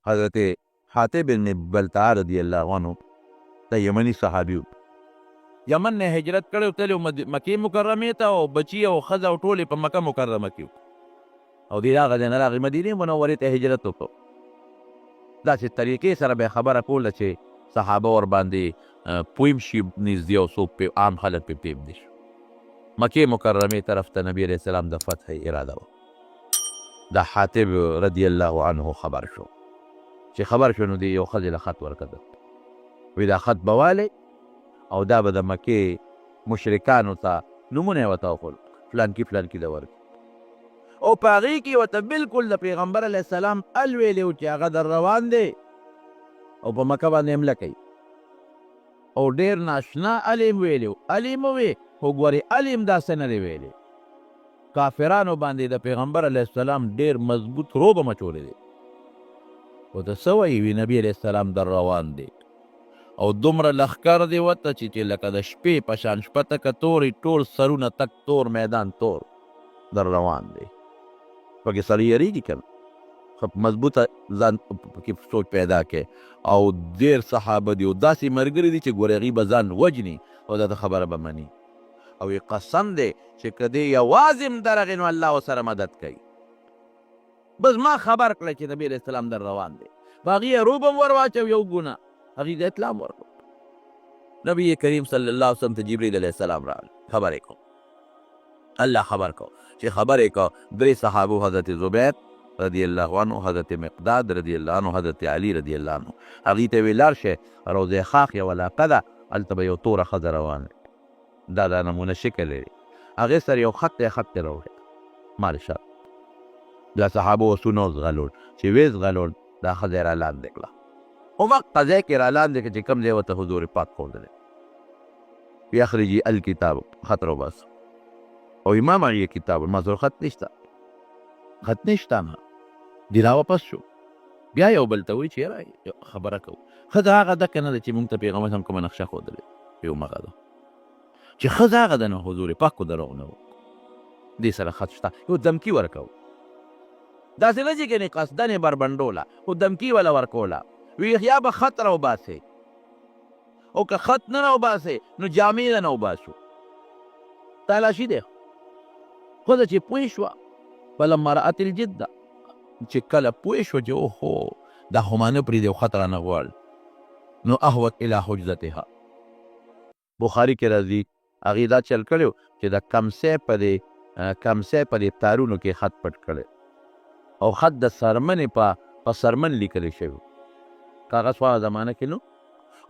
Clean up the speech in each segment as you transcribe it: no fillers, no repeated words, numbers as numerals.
حضرت حاتب بن بلتع رضی الله عنه د یمني صحابي یمن نه هجرت کړی تللی مکې مکرمې ته او بچي او ښځه او ټولې په مکه مکرمه کې او دې هغه ځای نه راغی مدینې منورې ته هجرت وکړو. داسې طریقې سره به یې خبره کوله چې صحابه ورباندې پویم شي نږدې او څوک پې عام خلک پې پرېږدي شي. مکې مکرمې طرف ته نبي علیه السلام د فتح اراده وه. د حاتب رضی الله عنه خبر شو چې خبر شو نو دې یو ښځې له خط ورکړه وی دا خط به والی او دا به د مکې مشرکانو ته نومونه یې ورته وښول فلانکي فلانکي له ورکړي او په هغې کې ورته بلکل د پیغمبر علیه السلام ال ویلی و چې هغه در روان دی او په مکه باندې حمله کوي او ډېر ناشنا ال یې ویلی و ال یې مه وې خو ګورې ال یې هم داسې نه دی ویلی کافرانو باندې د پیغمبر علیه السلام ډېر مضبوط روبه مچولی دی او ته څه وایي وي نبي علیه السلام در روان دی او دومره لښکر دی ورته چې لکه د شپې په شان شپه تکه تورې ټول سرونه تک تور میدان تور در روان دی پکې سړی یریږي که نه مضبوطه ځان پکې سوچ پیدا کړي او ډېر صحابه دي او داسې ملګري دي چې ګورې هغوی به ځان وجني او دا خبره به مني او یې قسم دی چې که دی یوازې هم درغې نو الله ورسره مدد کوي. بس ما خبر کړی چې نبي علیه السلام در روان دی په هغې یې روب هم ور واچو یو ګونه هغې ته اطلاع هم ورکړو. نبي کریم صلی الله علیه وسلم ته جبریل علیه السلام راغلی خبر یې کو الله خبر کو چې خبر یې کو درې صحابو حضرت زبیر رضی الله عنه حضرت مقداد رضی الله عنه حضرت علی رضی الله عنه هغې ته ویې لاړ شئ روضه خاق یوه علاقه ده هلته به یو توره ښځه روانه دا نمونه شکل لري هغې سره یو خط دی خط یې راوړی مالشه دا صحابو آسونه وځغلول چې ویې ځغلول دا ښځه یې را لاندې کړه او وقت ځای کې را لاندې کړه چې کوم ځای ورته حضور پاک ښودلی وی اخرجي الکتاب خط راوباسه او امام هغې کتاب ما زور خط نشته خط نشته نه دی را واپس شو بیا یو بل ته وایي چې یاره خبره کوو ښځه هغه ده که نه ده چې مونږ ته پیغمبر صاحب کومه نقشه ښودلې یو مغه ده چې ښځه هغه ده نو حضور پاک خو دروغ نه و دې سره خط شته یو دمکي ورکوو داسې نه چې کنې قصدن یې بربنډوله خو دمکي وله ورکوله وی یا به خط راوباسې او که خط نه راوباسې نو جامې نه وباسو تالاشي دی ښځه چې پوه شوه فلما رأت الجده چې کله پوه شوه چې اوهو دا خو ما نه پرېږدي او خط رانه غواړي نو احوت الی حجرتها بخاري کې راځي هغې دا چل کړی چې د کمسی په دې تارونو کې خط پټ کړی او خط د سرمنې په سرمن لیکلی شوی کاغذ خو هغه زمانه کې نو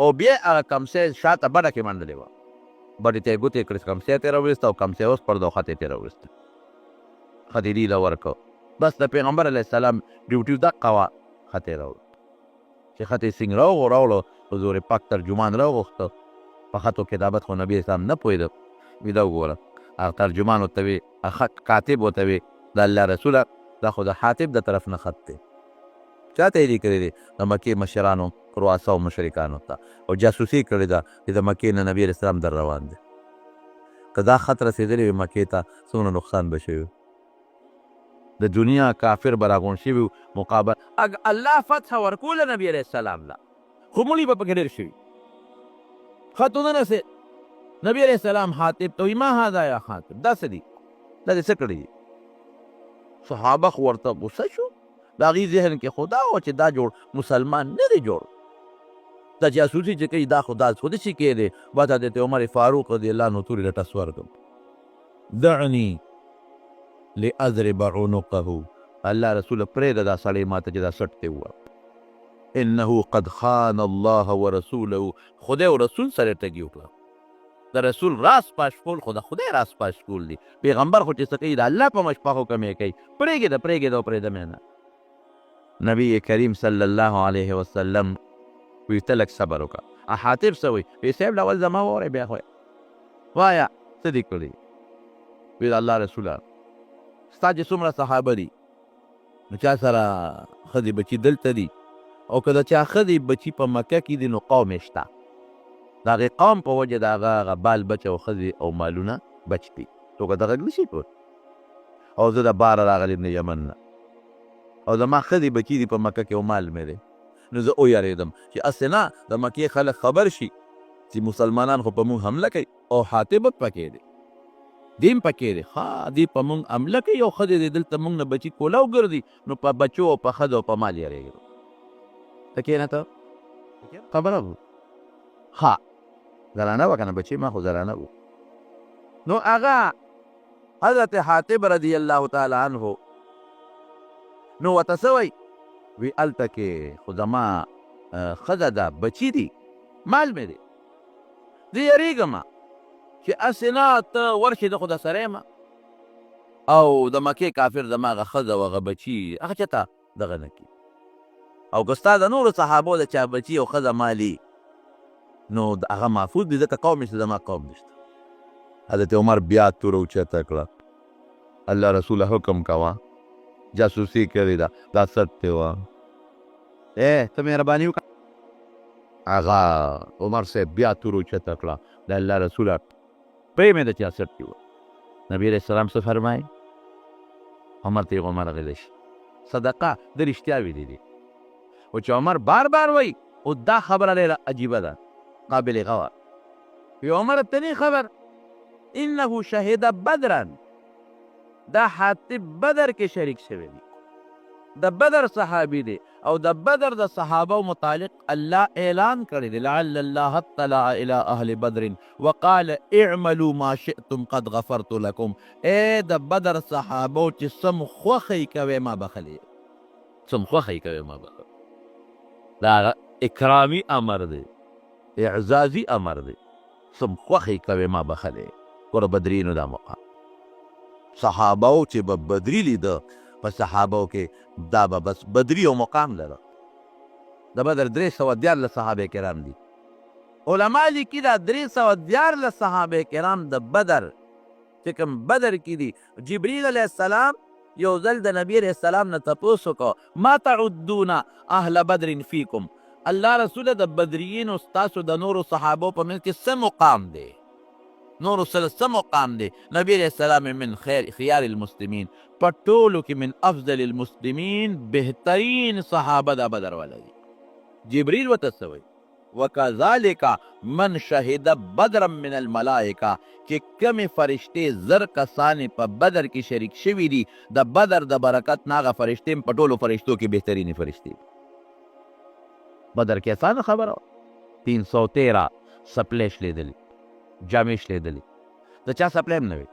او بیا هغه کمسی شاته بډه کې منډلې وه بډې ته یې ګوتې کړې کمسی یې ترې راوویسته او کمسی وسپړده او خط یې ترې راوویسته خط یې دې له ورکړو بس د پیغمبر علیه السلام ډیوټي دقه وه خط یې راوړو چې خط یې څنګه راوړو حضور پاک ترجمان راوغوښته په خطو کتابت خو نبي اسلام نه پوهېده وي دا وګوره هغه ترجمان ورته وي کاتب ورته وي د الله رسوله دا خو د حاتب د طرف نه خط دی چا ته یې لیکلی دی د مکې مشرانو رؤساو مشرکانو ته او جاسوسي کړې ده چې د مکې نه نبي علیه السلام در روان دی که دا خط رسېدلی وي مکې ته څومره نقصان به شوي د دنیا کافر به راغونډ شوي مقابل الله فتح ورکوله نبي علیه السلام له خو مړي به پکې ډېر شوي خط ونه رسېد نبي علیه السلام حاتب ته وایي ما هذا یا حاتب دا څه دي دا دې څه کړي دي صحابه خو ورته غوسه شو د هغې ذهن کې خو دا وه چې دا جوړ مسلمان نه دی جوړ دا جاسوسي چې کوي دا خو دا خو داسې کېدی بعد حضرت عمر فاروق رضی الله عنه تورې له ټس ورکړم دعني لأضرب عنقه الله رسوله پرېږده دا سړی ماته چې دا سټ دی ووایه انه قد خان الله ورسوله خدای او رسول سره ټګي وکړه د رسول راس پاش کول خو د خدای راس پاش کول دی پیغمبر خو چې څه کوي د الله په مشپه حکم یې کوي پرېږده او پرېږده مې نه نبی کریم صلی الله علیه وسلم وی ته لږ صبر وکړه حاتب څه وایي وی صاحب اول زما واورئ بیا خو وایه څه دې کړي وی د الله رسوله ستا چې څومره صحابه دي نو چا سره ښځې بچي دلته دي او که د چا ښځې بچي په مکه کې دي نو قوم یې شته د هغې قوم په وجه د هغه بال بچ او ښځې او مالونه بچ دي څوک د غږ نشي کول او زه د باره راغلی یم د یمن نه او زما ښځې بچي دي په مکه کې او مال مې دی. نو زه ویارېدم چې هسې نه د مکې خلک خبر شي چې مسلمانان خو په موږ حمله کوي او حاطب پکې دی، دیم پکې دی. ها دی په موږ حمله کوي او ښځې دی دلته موږ نه بچي کولاو ګرځي، نو په بچو او په ښځو او په مال یېرېږي. ته کښېنه ته خبره وه. ها زنانه وه که نه بچې ما خو زنانه وو. نو هغه حضرت حاطب رضی الله تعالی عنه نو ورته څه وایي؟ وی هلته کې خو زما ښځه ده، بچي دي، مال مې دی، زه یېرېږم چې هسې نه ته ورشې زه خو در سره یم او د مکې کافر زما هغه ښځه او هغه بچي هغه چېرته دغه نه کړي، او که ستا د نورو صحابو د چا بچي او ښځه مالي نو هغه محفوظ دي، ځکه قوم نشته، زما قوم نشته. حضرت عمر بیا توره اوچته کړه، الله رسوله حکم کوه جاسوسي کړې ده، دا ست دی وه. ته مهرباني وکړه. هغه عمر صاحب بیا توره اوچته کړه، د الله رسوله پرېږدې د چا ست کې وه. نبي علیه السلام څه فرمایي؟ عمر ته یې عمر غلی شي، صدقه د رښتیا ویلي دي. خو چې عمر بار بار وایي او دا خبره ډېره عجیبه ده، قابل غور. وی عمر ته نه خبر انه شهد بدرا، دا حاطب بدر کې شریک شوی دی، د بدر صحابي دی او د بدر د صحابه متعلق الله اعلان کړی دی لعل الله اطلع الى اهل بدر وقال اعملوا ما شئتم قد غفرت لكم. د بدر صحابو چې سم خوښی کوئ ما بخلی، سم خوښی کوئ ما بخلی. دا اکرامی امر دی، اعزازي امر دی، سم خوښی کوئ ما بخلی. ګوره بدرینو دا مقام صحابو چې به بدري لیده په صحابو کې دا به بس بدري او مقام لره. د بدر 314 صحابه کرام دي. علما لیکي دا 314 صحابه کرام د بدر چې کوم بدر کې دي. جبریل علیه السلام یو ځل د نبي علیه السلام نه تپوس وکړه ما تعدون اهل بدر فیکم، الله رسوله د بدریینو ستاسو د نورو صحابو په منځ کې څه مقام دی؟ نورو سره څه مقام دی؟ نبی علیه السلام من خیار المسلمین، په ټولو کې من افضل المسلمین، بهترین صحابه د بدر والا دي. جبریل ورته څه وایي؟ وکذلک من شهد بدرا من الملائکه، چې کمې فرشتې زر کسانې په بدر کې شریک شوي دي، د بدر د برکت نه هغه فرشتې په ټولو فرشتو کې بهترینې فرشتې. بدر کې اسانه خبره وه، 313 سپلې شلېدلې، جامې شلېدلې، د چا سپلی هم نه وي.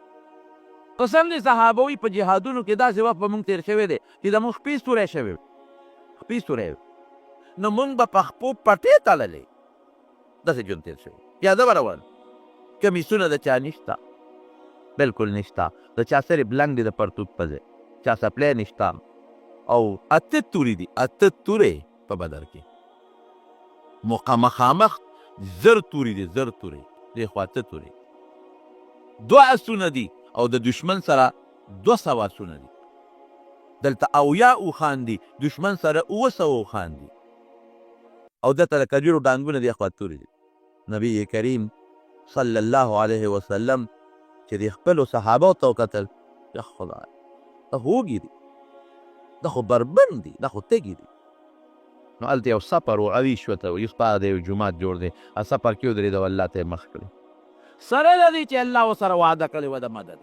قسم دی صحابه وي په جهادونو کې داسې وخت په موږ تېر شوی دی چې د موږ خپې ستوری شوی، خپې ستوری، نو موږ به په خپو پټې تړلې، داسې ژوند تېر شوی. پیاده به روان، کمیسونه د چا نشته، بلکل نشته، د چا صرف بلنګ دی د پرتوګ په ځای، چا سپلی نشته. او 8 تورې دي، 8 تورې په بدر کې، مخامخ زر تورې دي، زر تورې دې خوا 8 تورې، 2 اسونه دي او د دشمن سره 200 اسونه دي. دلته 80 اوښان دي، دشمن سره 200 اوښان دي، او دلته د کجورو ډانګونه دي خوا تورې دي. نبی کریم صلی الله علیه وسلم چې د خپلو صحابو ته وکتل، یا خدای دا هوږي دي، دا خو بربند دي، دا خو تږي دي. نو هلته یو سفر و، اویش ورته وایي، سپاره د یو جومات جوړ دی، سفر کې ودرېد او الله ته یې مخ کړی، سره د دې چې الله ورسره وعده کړې وه د مدد.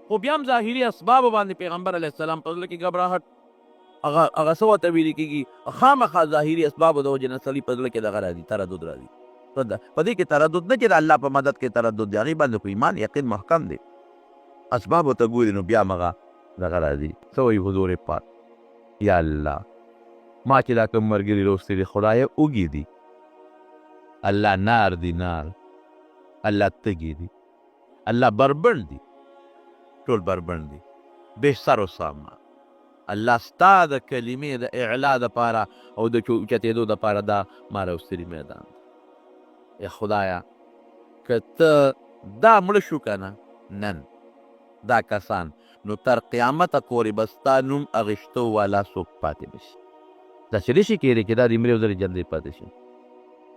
خو بیا هم ظاهري اسبابو باندې پیغمبر علیه السلام په زړه کې ګبراهټ، هغه څه ورته ویلي کېږي، خامخا ظاهري اسبابو د وجې نه سړي په زړه کې دغه راځي، تردد راځي. په دې کې تردد نه چې د الله په مدد کې تردد دی، هغې باندې خو ایمان یقین محکم دی. اسبابو ته ګوري نو بیا مغه دغه راځي. څه وایي حضور پاک؟ یا الله ما چې دا کوم ملګري روستي دي خدایه اوږي دي، الله نار دي نار، الله تږي دي، الله بربند دي، ټول بربند دي، بې سر و سامه. الله ستا د کلمې د اعلا دپاره او د اوچتېدو دپاره دا ما راوستلي میدان دی. ای خدایه که ته دا مړه شو که نه نن دا کسان، نو تر قیامته پورې به ستا نوم اخیستو والا څوک پاتې نه شي. داسې نه شي کېدی چې دا د مرې ودرې جلدی پاتې شي،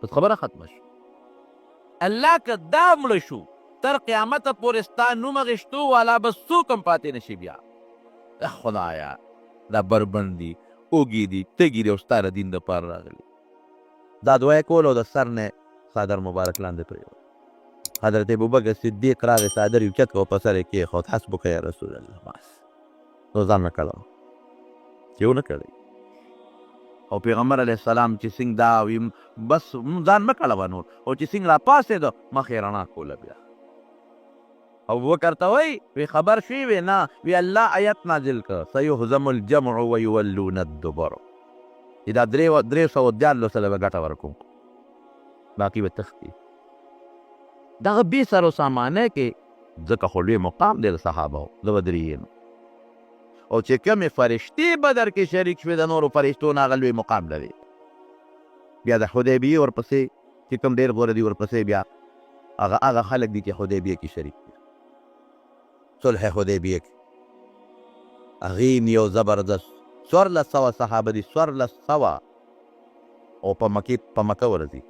بس خبره ختمه شو. الله که دا مړه شو تر قیامته پورې ستا نوم اخیستو والا به څوک هم پاتې نه شي. بیا خدایه دا بربند دي اوږې دي تږي دي او ستا د دین دپاره راغلي دا دعا یې کول او د سر نه څادر مبارک لاندې پرېوت حضرت ابوبکر صدیق راغی څادر یې اوچت کړ او په سر یې کېښود حسبک یا رسول الله بس نو ځان نه کړه چې ونه کړی او پیغمبر علیه السلام چې څنګه دا وي بس ځان مه کړه نور او چې څنګه راپاڅېده مخ یې رڼا کوله بیا ابوبکر ته وی خبر شوي وی نه وی الله آیت نازل کړه سیهزم الجمع ویولون الدبر چې دا 314 سله به ګټه ورکوم باقي به تښتي دغه بې سر و سامانه کې ځکه خو لوی مقام دی د صحابهو د بدریینو او چې کمې فرشتې بدر کې شریک شوې د نورو فرشتو نه هغه لوی مقام لري بیا د حدیبیې ورپسې چې کوم ډېر غوره دي ورپسې بیا هغه خلک دي چې حدیبیې کې شریک دي صلح حدیبیې کې هغې یو زبردست 1400 صحابه دي 1400 او په مکه ورځي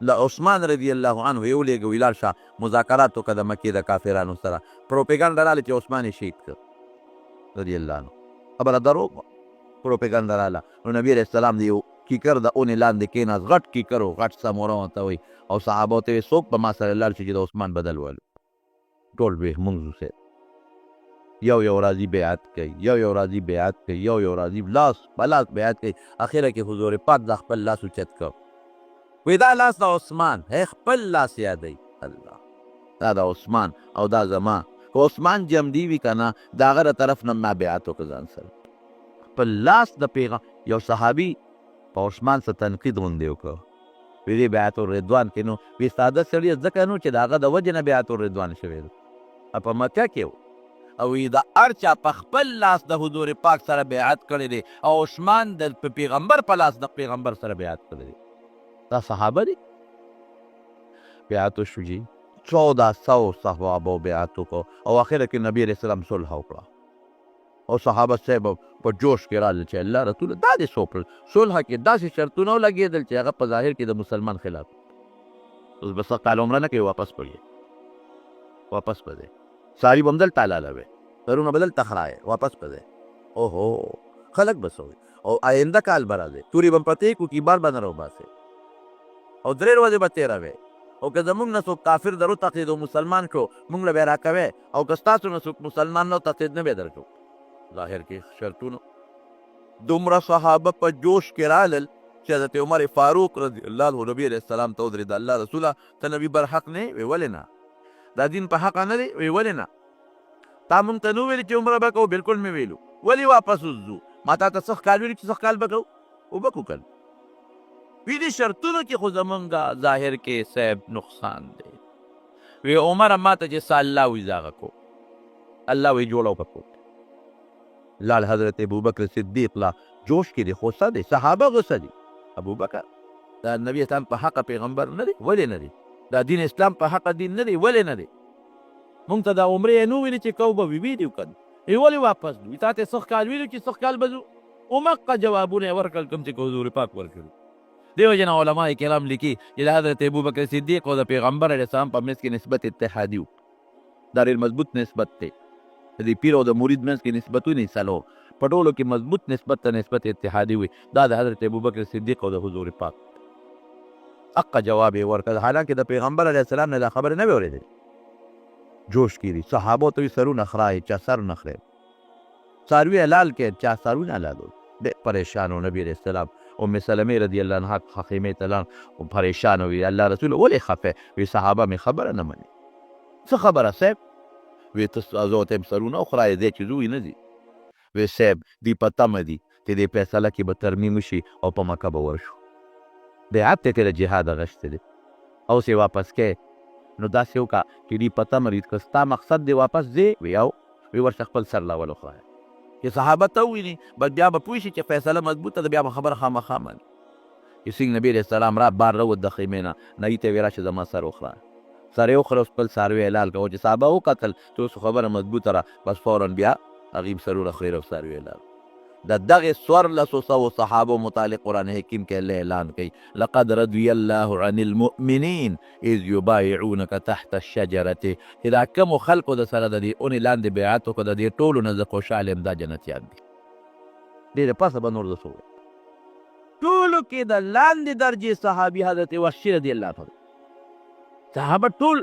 له عثمان رضی الله عنه یې ولېږه ویې لاړ شه مذاکرات وکړه د مکې د کافرانو سره پروپیګنډه راغله چې عثمان یې شهید کړ رضی الله عنه خبره دروغ وه پروپیګنډه راغله نو نبي علیه السلام د یو کیکر د اونې لاندې کېناست غټ کیکر و غټ سموره ورته وایي او صحابو ته یې څوک به ما سره لاړ شي چې د عثمان بدل ولو ټول به مونږ سه یو راځي بیعت کوي یو راځي بیعت کوي یو راځي لاس بلاس بیعت کوي اخره کې حضور پاک د خپل لاس اوچت کړ وی دا لاس د عثمان خپل لاس یادوي الله دا د عثمان او دا زما که عثمان جمدي وي که نه د هغه د طرف نه ما بیعت وکړه ځان سره خپل لاس د پیغام یو صحابي په عثمان څه تنقید غوندې وکړه وی دې بیعت الرضوان کې نو وی ساده سړي ځکه نو چې د هغه د وجې نه بیعت الرضوان شوی دی په مکه کې او د هر چا په خپل لاس د حضور پاک سره بیعت کړی دی او عثمان د پیغمبر په لاس د پیغمبر سره بیعت کړی دی دا صحابه دي بیعت وشو جي 1400 صحابو بیعت وکړو او اخره کې نبي علیه السلام صلح وکړه او صحابه صاحب په جوش کې راغلل چې الله رسول دا دې څه صلح کې داسې شرطونه ولګېدل چې هغه په ظاهر کې د مسلمان خلاف اوس به سږ کال عمره نه کوي واپس به دی ساری به همدلته حلاله وی پرونه به دلته خرایې واپس به دی اوهو خلک به څه وي او آینده کال به راځي تورې به پرتې کړو کیبار به نه راوباسې او 3 ورځې به تېروي او که زموږ نه څوک کافر در وتښتېد او مسلمان کړو موږ له به یې راکوې او که ستاسو نه څوک مسلمان نه وتښتېد نه به یې درکړو ظاهر کې شرطونو دومره صحابه په جوش کې رالل چې حضرت عمر فاروق رضی الله عنه نبي علیه السلام ته ودرېد الله رسوله ته نبي برحق نه وی ولې نه دا دین په حق نه دی وی ولې نه تا موږ ته نو ویلي چې عمره به کوو بلکل مې ویلو ولې واپس وځو ما تا ته څه کال ویلي چې څه کال به کوو وبکو کل وی دې شرطونو کې خو زمونږ ظاهر کې صاحب نقصان دی وی عمر ما ته چې څه الله وي زه هغه کوم الله وی جوړه وکړو لال حضرت ابوبکر صدیق لا جوش کې دی غصه دی صحابه غصه دي ابوبکر دا نبی اسلام په حق پیغمبر نه دی ولې نه دی دا دین اسلام په حق دین نه دی ولې نه دی مونږ ته دا عمرې نو ویلي چې کو به وي دي وکړو ولې واپس دوی تا ته څه کال ویلو چې څه کال به ځو ومقه جوابونه یې ورکړل کوم چې حضور پاک ورکړي دیو جن علماء کرام لیکي چې د حضرت ابوبکر صدیق او د پیغمبر علیه السلام په منځ کې نسبت اتحادي و دا ډېر مضبوط نسبت دی د پیر او د مرید منځ کې نسبتونه څلور په ټولو کې مضبوط نسبت ته نسبت اتحادي وي دا د حضرت ابوبکر صدیق او د حضور پاک حق جواب یې ورکړ حالانکه د پیغمبر علیه السلام نه دا خبرې نه وې اورېدلې جوش کې دي صحابو ته یې سرونه خرایي چا سر نه خرې څاروي حلال کې چا څاروي نه حلالول ډېر پریشان و نبي علیه السلام ام سلمې رضی الله عنها خیمې ته لاړ پریشان وي الله رسول ولې خفه وي صحابه مې خبره نه مني څه خبره صاحب وی ته زه ته سرونه خورای دې چې دوی نه دي وی صاحب دی په تمه دي چې دې فیصله کې به ترمیم وشي او په مکه به ورشو بیعت ته د جهاد غشت دی او سی واپس کې نو داسې وکړه چې دی په تمه دي که ستا مقصد دی واپس دی وی ورشه خپل سر لا ولوخوایه چې صحابه ته وویني بس بیا به پوه شي چې فیصله مضبوطه ده بیا به خبره خامخا مني چې څنګه نبي علیه السلام را بار راوت د خیمې نه نهیي ته یې ویې راشه زما سر وخوره سر یې وخوره خپل څاروي حلال کوه چې صحابه وکتل چې اوس خبره مضبوطه را بس فورا بیا هغې سرونه خیر او څاروي حلال د دغه 1400 صحابو متعلق قرآن حکیم کې الله اعلان کوي لقد رضي الله عن المؤمنین اذ یبایعونک تحت الشجرة چې دا کومو خلکو د سره د دې اونې لاندې بیعت وکړه د دې ټولو نه زه خوشحاله یم دا جنتیان دي. ډېره پسه به نور د څه ووایو. ټولو کې د لاندې درجې صحابي حضرت وحشي رضی الله عنه صحابه ټول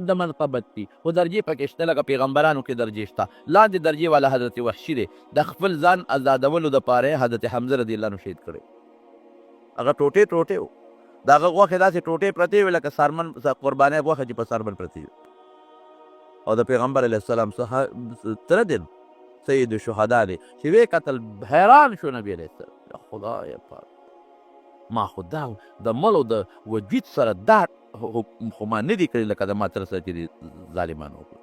د منقبت دي خو درجې پکې شته لکه پیغمبرانو کې درجې شته. لاندې درجې والا حضرت وحشي دی د خپل ځان ازادولو دپاره حضرت حمزه رضی الله عنه شهید کړی. هغه ټوټې ټوټې و د هغه غوښې داسې ټوټې پرتې وې لکه څرمن قربانۍ غوښه چې په څرمن پرتې وي او د پیغمبر علیه السلام څخه تره دی سید الشهدا دی چې ویې کتل حیران شو نبي علیه السلام یا خدای پاک ما خو دا د ملو د وجود سره دا خو ما نه دي کړي لکه د ما تر سره چې دي ظالمانو وکړو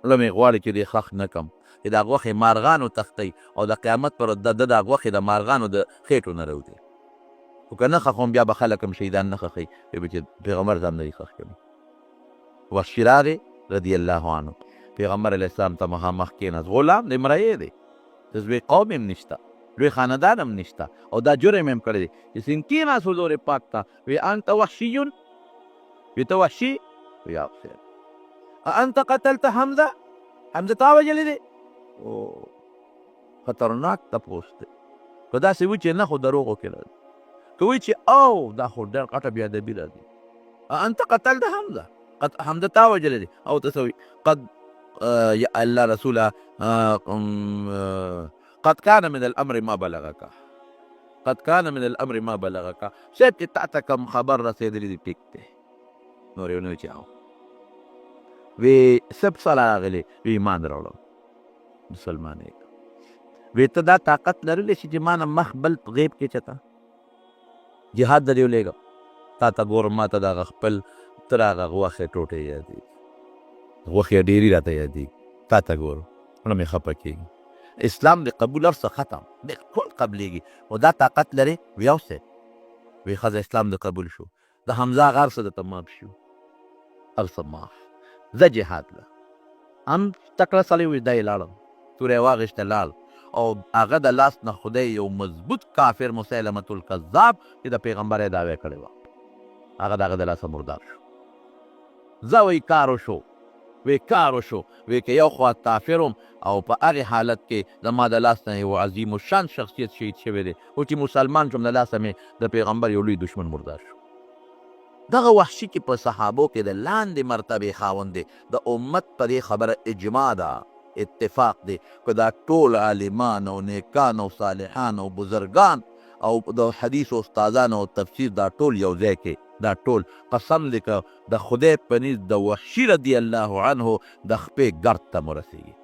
زه مې غواړي چې دې ښخ نه کړم چې دا غوښې مارغانو تښتئ او د قیامت پر د دا غوښې د مارغانو د خېټو نه راوځي خو که نه ښخوم بیا به خلک هم شهیدان نه ښخوي چې پیغمبر ځان نه دي ښخ کړي. وحشي راغی رضی الله عنه پیغمبر علیه السلام ته مخامخ کېناست غلام دی مرایې دی د زوی قوم هم نشته لوی خاندان هم نشته او دا جرم هم کړی دی چې سین کېناست حضور پاک ته وی انت وحشي وی ته وحشي وی خیر انت قتلت حمزه حمزه تا وژلی دی او خطرناک تپوس دی که داسې وي چې نه خو دروغ وکړه که وایي چې او دا خو ډېر قټه بېادبي راځي انت قتلت حمزه حمزه تا وژلی دی او ته څه وایي قد الله رسوله قد كان من الامر ما بلغك قد كان من الامر ما بلغك شاید چې تا ته کوم خبر رسېدلی دی ټیک دی نور یې ونه چې وی سب سره راغلی وی ایمان راوړم مسلمان یې وی ته دا طاقت لرلی چې ما نه مخ بل غیب کې چته جهاد د دې ولېږم تا ته ګورم ما ته دغه خپل تر هغه غوښې ټوټې یادېږي غوښې ډېرې راته یادېږي تا ته ګورم زړه مې خفه کېږي. اسلام د قبول هر څه ختم بالکل قبلېږي خو دا طاقت لرې وی اوسې وی ښځه اسلام د قبول شو د حمزه هغه هر څه درته معاف شو هر څه معاف زه جهاد له هم تکړه سړی وي دی لاړم توره یې واخېسته لاړ او هغه د لاس نه خدای یو مضبوط کافر مسیلمة الکذاب چې د پیغمبر یې دعوی کړې وه هغه د هغه د لاسه مردار شو. زه وی کار وشو وی کار وشو وی که یو خوا کافر وم او په هغې حالت کې زما د لاس نه یو عظیم الشان شخصیت شهید شوی دی او چې مسلمان شوم د لاسه مې د پیغمبر یو لوی دشمن مردار شو. دغه وحشي کې په صحابو کې د لاندې مرتبې خاوند دی د امت په دې خبره اجماع ده اتفاق دی که دا ټول عالمان او نیکان او صالحان او بزرگان او د حدیث او استادان او تفسیر دا ټول یو ځای کې دا ټول قسم دی که د خدای په نیز د وحشي رضی الله عنه د خپې ګرد ته مو رسېږي.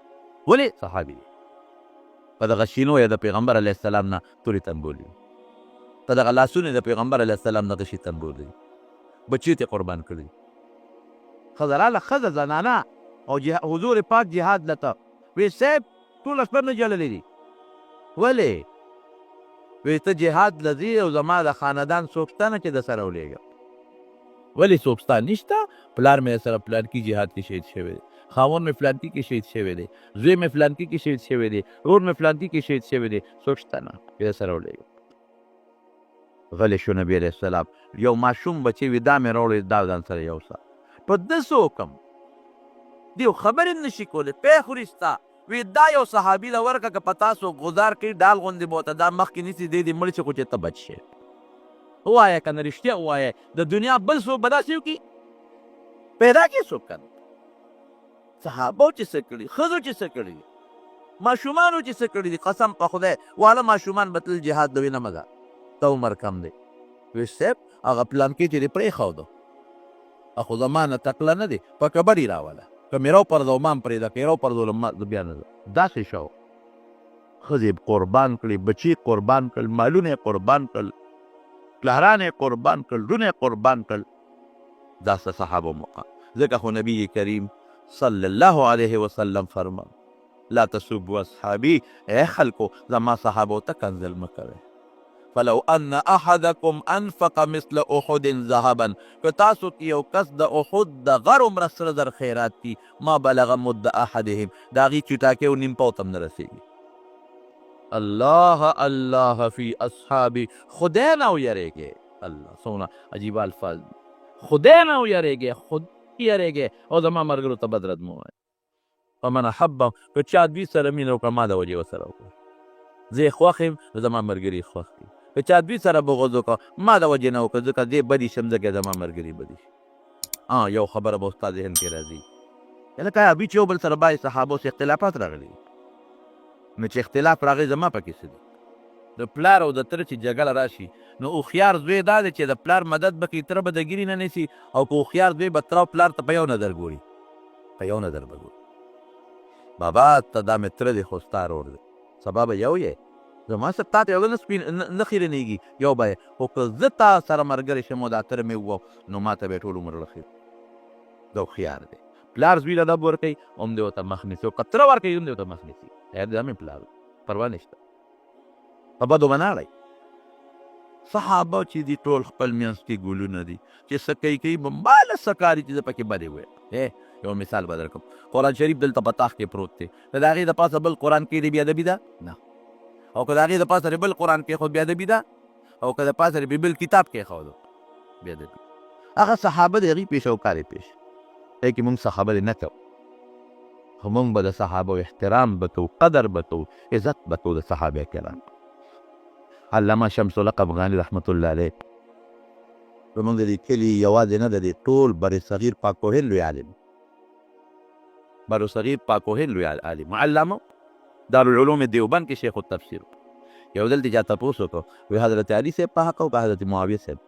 ولې صحابي دی په دغه شینو یې د پیغمبر علیه السلام نه تورې تنبول دي په دغه لاسونه د پیغمبر علیه السلام نه غشي تنبول دي بچي ته قربان کړي ښځه راله ښځه زنانه او حضور پاک جهاد لته وی صاحب ټول اسباب نه جللی دي ولې وی ته جهاد لذي او زما د خاندان څوک شته نه چې د سره ولېږم ولې څوک ستا نشته پلار مې سره پلانکي جهاد کې شهید شوی دی خاوند مې فلانکي کې شهید شوی دی زوی مې فلانکي کې شهید شوی دی ورور مې فلانکي کې شهید شوی دی څوک شته نه چې د سره ولېږم. غلی شو نبي علیه السلام یو ماشوم بچی وي دا مې راوړی دا ځان سره یوسه په ده څه وکړم دیو خبرې نشي کولی پی خوري ستا وی دا یو صحابي له ورکه که په تاسو غزار کوي ډال غوندې به ورته دا مخکې نیسي دی دې مړ شي خو چې ته بچ شې ووایه که نه رښتیا ووایه د دنیا بل څوک به داسې وکړي پیدا کړي څوک که نه صحابو چې څه کړي ښځو چې څه کړي ماشومانو چې څه کړي دي قسم په خدای واله ماشومان به تل جهاد دوی نه مګه ته عمر کم دی وی صاحب هغه پلانکي چې دې پرېښوده خو زما نه تکله نه دی په کبر یې راوله که مې راوپرځو ما هم پرېږده که یې راوپرځولم زه بیا نه ځم داسې شو ښځې قربان کړي بچي قربان کړل مالونه یې قربان کړل پلاران یې قربان کړل لونه یې قربان کړل دا څه صحابو مقام ځکه خو نبي کریم صلی الله علیه وسلم فرمان لا تسبوا اصحابي اے خلکو زما صحابو ته کنځل مه کوئ فلو ان احدکم انفق مثل احد ذهبا که تاسو کې یو کس د احد د غر عمره سره زر خیرات کی ما بلغ مد احدهم د هغې چټاکې او نیم پاو ته هم نه رسېږي الله الله فی اصحابی، خدای نه ویریږي. الله څومره عجیب الفاظ دي. خدای نه ویریږي، خود یریږي او زما ملګرو ته بد رد مه وایه. فمن احبه، که چا دوی سره مینه وکړه ما د وجې ورسره وکړه. زه یې خوښ یم نو زما ملګري خوښ دي. که چا دوی سره بغض وکړه ما د وجې نه وکړه، ځکه دې بدي شم ځکه زما ملګري بدي شي. یو خبره به ستا ذهن کې راځي، لکه ابي چې یو بل سره باید صحابو سره اختلافات راغلي، نو چې اختلاف راغی زما پکې څه دي؟ د پلار او د تره چې جګړه راشي نو هوښیار زوی دا دی چې د پلار مدد به کوي، تره به د ګیرې نه نیسي، او که هوښیار زوی به تره او پلار ته په یو نظر ګوري، په یو نظر به ګوري. بابا ته دا مې تره دی خو ستا ورور دی، سبا به یو یې، زما سره تا ته یو نه خیرنېږي، یو به یې، خو که زه تا سره ملګری شم او دا تره مې ووه نو ما ته به یې ټول عمر رخي. دا هوښیار دی. پلار زوی له ادب ورکوي هم دې ورته مخ نیسي، او که تره ورکوي هم دې ورته مخ نیسي. خیر دی دا مې پلار پروا نشته، په بدو به نه اړئ. صحابه چې دي ټول خپل منځ کې ګلونه دي، چې څه کوي ماله څه کاري چې زه پکې بدې ووایم. یو مثال به درکړم، قرآن شریف دلته په تاخ کې پروت دی، د هغې د پاسه بل قرآن کې دی بې ادبي ده؟ نه. او که د هغې د پاسه بل قرآن کې خو بې ادبي ده، او که د پاسه بل کتاب کې خو بې ادبي. هغه صحابه د هغې پیش او کارې پیش دی کې مونږ صحابه نه کوو، خو مونږ به د صحابه احترام به کوو، قدر به کوو، عزت به کوو د صحابه کرام. علامه شمس الحق افغاني رحمت الله علیه زموږ د دې کلي یوازې نه د دې ټول بر صغیر پاکوهل لوی عالم، بر صغیر پاکوهل لوی عالم، علامه دارالعلوم دیوبند کې شیخ التفسیر. یو ځل دې چا تپوس وکړو وایي حضرت علي صاحب په حق او که حضرت معاویه صاحب؟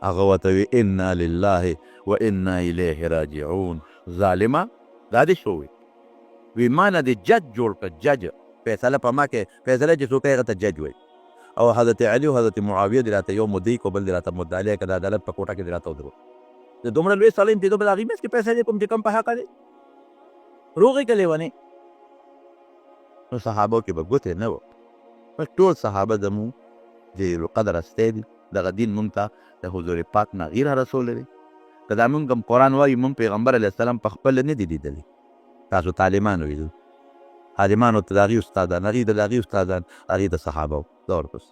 هغه ورته وایي انا لله و انا الیه راجعون. ظالمه دا دې شو وي ما نه دې جج جوړ کړه، جج فیصله په ما کې فیصله چې څوک هغه ته جج وایي، او حضرت علي او حضرت معاویه دې راته یو مدعي کو بل دې راته مدعا علیه که د عدالت په کوټه کې دې راته ودرو. د دومره لوی سړی یم چې دومره هغې منځ کې فیصلې کوم چې کوم په حقه دی، روغې که لیونې. نو صحابو کې به ګوتې نه وه، بس ټول صحابه زمونږ جلیل القدر هستی دي. دغه دین مونږ ته د حضور پاک نه غیر رسولی دی. که دا مونږ هم قرآن وایي مونږ پیغمبر علیه السلام په خپله نه دي لیدلی، تاسو طالبان ویلو عالمانو ته د هغې استادان، هغې د هغې استادان هغې د صحابه دا ورپسې.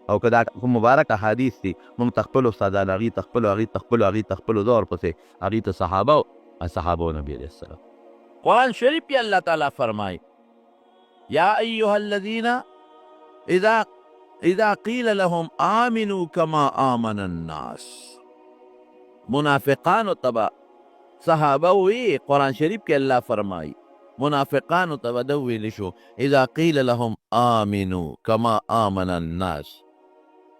او که دا کوم مبارک احادیث دي مونږ ته خپل استادان هغې ته خپلو هغې ته خپلو هغې ته خپلو دا ورپسې هغې ته صحابه او صحابه نبي علیه السلام. قرآن شریف کې الله تعالی فرمایي یا ایها الذین اذا قیل لهم آمنوا کما آمن الناس. منافقانو ته صحابه وی قرآن شریف کې الله فرمایي منافقانو ته به ده ویلی شو اذا قیل لهم آمنوا کما آمن الناس.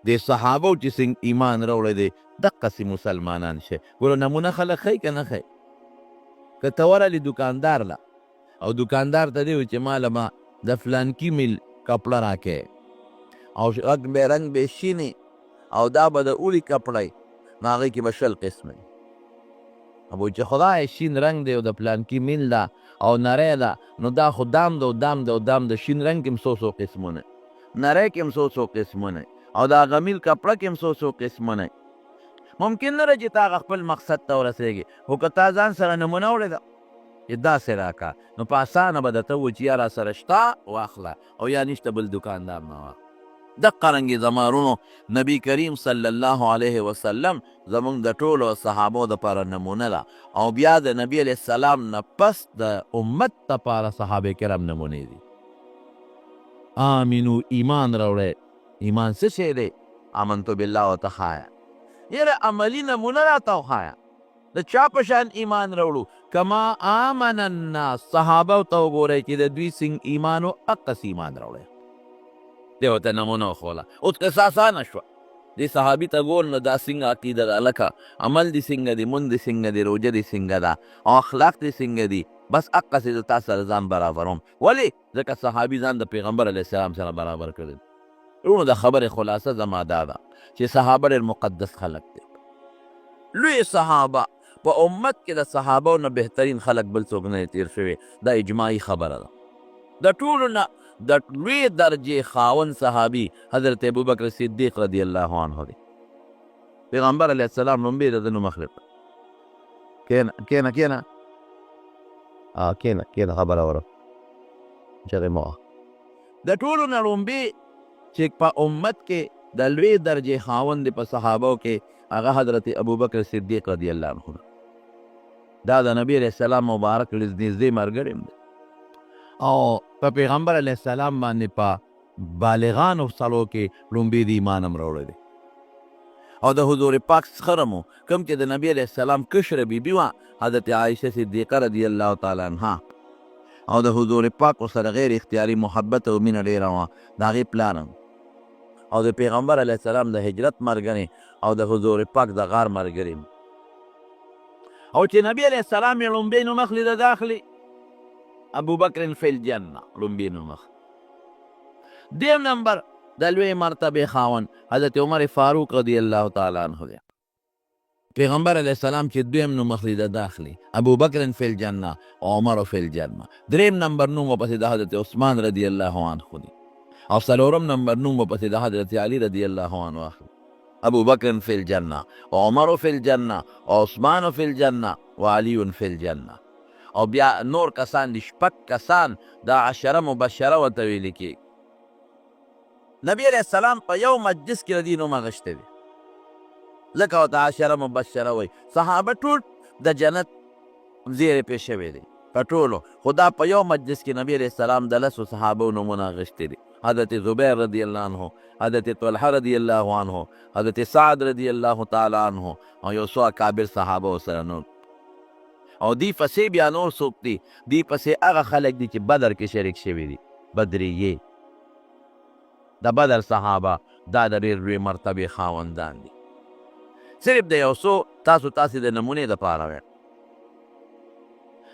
د صحابو چې څنګه ایمان راوړی دی دقسې مسلمانان شي. ګوره نمونه خلک ښایي که نه ښایي؟ که ته ورغلې دوکاندار له او دوکاندار ته دې وایي چې ماله ما د فلانکي میل کپړه راکړې او غږ به رنګ به شینې او دا به د اوړي کپړی نو هغې کې به 20 قسمه وي. ابو چې خدای شین رنګ دی او د پلانکي میل ده او نری ده نو دا خو دام ده او دام ده او دام د شین رنګ کې هم 100 قسمونه، نری کې هم 100 قسمونه، او د هغه میل کپړه کې هم 100 قسمونه. ممکن نه ده چې تا هغه خپل مقصد ته ورسېږي، خو که تا ځان سره نمونه وړې ده چې داسې راکړه نو په اسانه به درته ووایي چې یا را سره شته واخله او یا نشته بل دوکاندار نه واخله. دقه رنګې زمارونو نبی کریم صلی الله علیه وسلم زمونږ د ټولو صحابو دپاره نمونه ده، او بیا د نبی علیه السلام نه پس د امت دپاره صحابه کرام نمونې دي. آمینو ایمان راوړی. ایمان څه شی دی؟ آمنتو بالله ورته ښایه، یاره عملي نمونه راته وښایه د چا په شان ایمان راوړو. کما آمن الناس، صحابه ته وګورئ چې د دوی څنګه ایمان و هغسې ایمان راوړی. دی ورته نمونه وښوله. اوس قصه اسانه شوه، دې صحابي ته ګور نو دا څنګه عقیده ده لکه عمل دې څنګه دی، مونځ دې څنګه دی، روژه دې څنګه ده او اخلاق دې څنګه دي. بس هغسې زه تا سره ځان برابروم. ولې؟ ځکه صحابي ځان د پیغمبر علیه السلام سره برابر کړی. وروڼو د خبرې خلاصه زما دا ده چې صحابه ډېر مقدس خلک دی. لوی صحابه په امت کې د صحابو نه بهترین خلک بل څوک نه تیر شوي، دا اجماعي خبره ده. د ټولو نه د لوی درجې خاوند صحابي حضرت ابوبکر صدیق رضی الله عنه دی. پیغمبر علیه السلام لومبې د ده نوم اخلي. کېنه خبره وره چغې مه د ټولو نه لومبي چې په امت کې د لوی درجې خاوند دی په صحابو کې هغه حضرت ابوبکر صدیق رضی الله عنه دا د نبی علیہ السلام مبارک نږدې ملګری دی او په پیغمبر علیه السلام باندې په بالغانو سلو کې لومبي د ایمان هم راوړی دی او د حضور پاک څخه مو کوم چې د نبی علیه السلام کشره بیبي وه حضرت عایشه صدیقه رضی الله تعالی عنها او د حضور پاک سره غیر اختیاري محبت او مینه ډېره وه د هغې پلار او د پیغمبر علیه السلام د هجرت ملګری او د حضور پاک د غار ملګری او چې نبی علیه السلام یې لومبی نوم اخلي د داخلي ابوبکر فی الجنه لومبي نوم اخلي دیم نمبر د لوی مرتبې خاوند حضرت عمر فاروق رضی الله تعالی عنه دی پیغمبر علیه السلام چې دویم نوم اخلي د داخلي ابوبکر فی الجنه او عمر فی الجنه دریم نمبر نوم ورپسې د حضرت عثمان رضی الله عنه دی او څلورم نمبر نوم ورپسې د حضرت علی رضی الله عنه اخلي ابوبکر فی الجنه وعمر فی الجنه وعثمان فی الجنه وعلی فی الجنه او بیا نور کسان دي شپږ کسان دا عشره مبشره ورته ویل کېږي نبی علیہ السلام په یو مجلس کې د دې نوم اخیستی دی ځکه ورته عشره مبشره وایي صحابه ټول د جنت زیری پې شوی دی په ټولو خو دا په یو مجلس کې نبی علیہ السلام د لسو صحابو نومونه اخیستی دي حضرت زبیر رضی الله عنه حضرت طلحه رضی الله عنه حضرت سعد رضی الله تعالی عنه او یو څو اکابر صحابه سره نور او دی پسې بیا نور څوک دي دی پسې هغه خلک دي چې بدر کې شریک شوي دي بدریې د بدر صحابه دا د ډېر لوی مرتبې خاوندان دي صرف د یو څو تاسې د نمونې دپاره ویم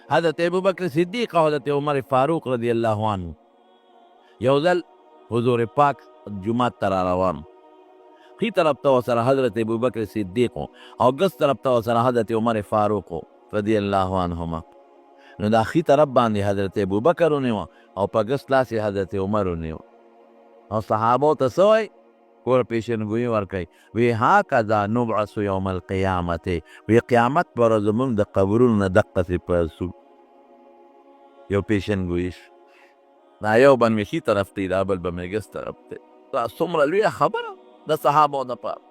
حضرت ابوبکر صدیق او حضرت عمر فاروق رضی الله عنه یو ځل حضور پاک جومات ته را روان ښي طرف ته ورسره حضرت ابوبکر صدیق او ګس طرف ته ورسره حضرت عمر فاروق رضی الله عنهما نو دا ښي طرف باندې حضرت ابوبکر ونیوه او په ګس لاس یې حضرت عمر ونیوه او صحابو ته څه وایي کور پیشنګویي ورکوي وی هکذا نبعث یوم القیامت وی قیامت په ورځ زموږ د قبرونو نه دقسې پړسو یو پیشنګویي دا یو به مې ښي طرف دی دا بل به مې ګس طرف دی دا څومره لویه خبره د صحابو دپاره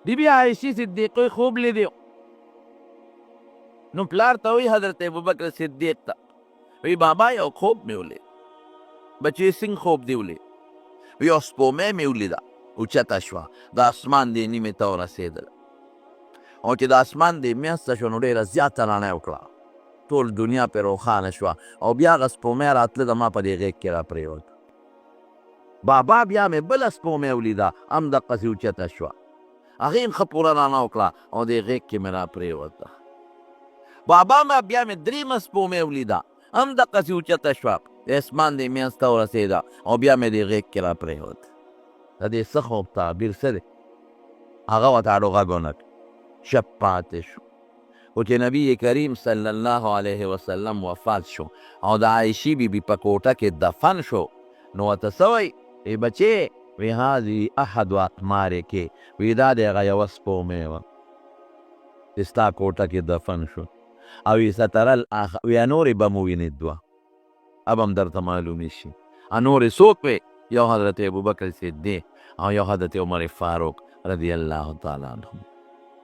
بیبي عایشې صدیقې خوب لیدی نو پلار ته وی حضرت ابوبکر صدیق ته وی بابا یو خوب مې ولید بچې څنګه خوب دی ولید یو سپومې مې ولیده اوچته شوه د اسمان دې نیمې ته ورسېدله او چې د اسمان دې میاشته شوه نو ډېره زیاته رڼا یې وکړه ټول دنیا پرې روښانه شوه او بیا هغه سپومې راتله د ما په دې غېږ کې راپرېوته بابا بیا مې بله سپومې ولیده هم دقسې اوچته شوه هغې هم ښه پوره رڼا وکړه او دې غېږ کې مې راپرېوته بابا بیا مې درېیمه سپومې ولیده هم دقسې اوچته شوه د اسمان دې میانځ ته ورسېده او بیا مې دې غېږ کې راپرېوته د دې څه خوب تعبیر څه دی هغه ورته اډو غږ ونه کړ شب پاتې شو خو چې نبی کریم صلی الله علیه وسلم وفات شو او د عایشې بیبي په کوټه کې دفن شو نو ورته څه وایي ای بچې وی هذه احد اقمارک وی دا د هغه یوه سپومې وه چې ستا کوټه کې دفن شو او وی سترل وی نورې به مو وینې دوه اب هم درته معلومې شي نورې څوک وی یو حضرت ابوبکر صدیق او یو حضرت عمر فاروق رضی الله تعالی عنهم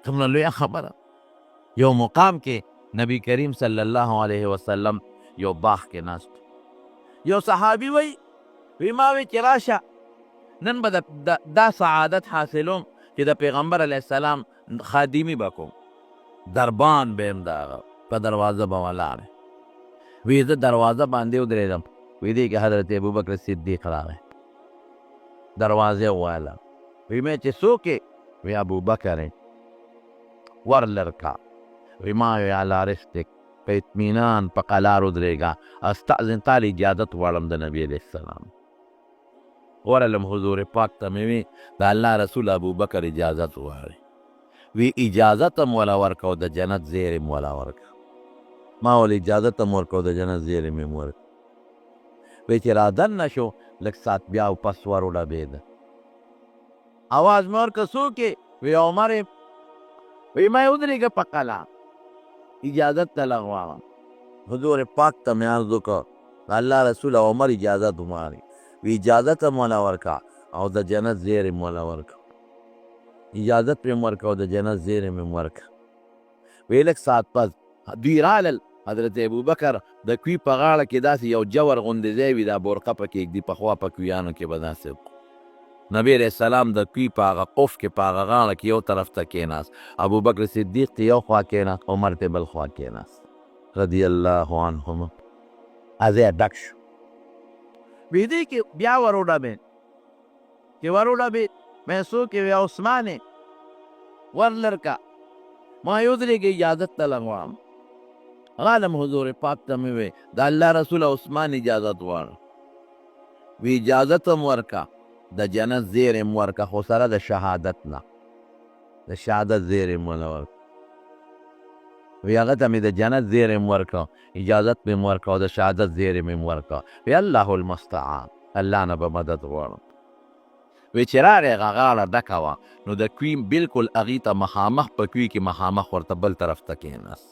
څومره لویه خبره یو مقام کې نبی کریم صلی الله علیه وسلم یو باغ کې ناست یو صحابي وی ما وی چې راشه نن به دا سعادت حاصلوم چې د پیغمبر علیه السلام خادمي به کوم دربان به یم د هغه په دروازه به ولاړ وی زه دروازه باندې ودرېدم وی دی کې حضرت ابوبکر صدیق راغی دروازې وواله وی مې چې څوک یې وی ابوبکر ور لرکا وی ما وی علی رشتک په اطمینان په قلار ودرېږه استأذن تال اجازت غواړم د نبي علیه السلام ورلم حضور پاک ته مې وی د الله رسول ابوبکر اجازت غواړي وی اجازت هم ولا ورکو د جنت زیری م ولا ورکو ما ول اجازت هم ورکو د جنت زیری مې ورکو وی چې را دننه شو لږ ساعت بیا پس ور وډبېده اواز مې ورکړه څوک یې وی عمر وی ما ودرېږه په قلعه اجازت ته لغواړم حضور پاک ته مې عرض وکړه الله رسول عمر اجازت وماني وی اجازت هم ولا ورکا او د جنت زیرې م ولا ورکا اجازت پرې م ورکا او د جنت زیرې مې م ورکا وی لږ ساعت پس دوی رالل حضرت ابوبکر د کوي په غاړه کې داسې یو جور غوندې ځای وي دا بورقه پکې ږدي پخوا په کویانو کې به داسې نبی علیہ السلام د کوي په هغه قف کې په هغه غاړه کې یو طرف ته کېناست ابوبکر صدیق ته یو خوا کېناست عمر ته بل خوا کېناست رضی الله عنهم ازی ډک شو ویدی کې بیا وروډبې چې وروډبې مې څوک وی عثمان ورلرکا ما یو درې کې اجازت ته لغوام غالم حضور پاک ته مې وی د الله رسول عثمان اجازت غواړم وی اجازت هم ورکا د جنت زیرې م ورکه خو سره د شهادت نه د شهادت زیرې م ونه ورکه وی هغه ته مې د جنت زیرې م ورکه اجازت مې م ورکه او د شهادت زیرې مې م ورکه وی الله المستعان الله نه به مدد غواړم وی چې راغی هغه غاړه ډکه وه نو د کوي بلکل هغې ته مخامخ په کوي کې مخامخ ورته بل طرف ته کېناست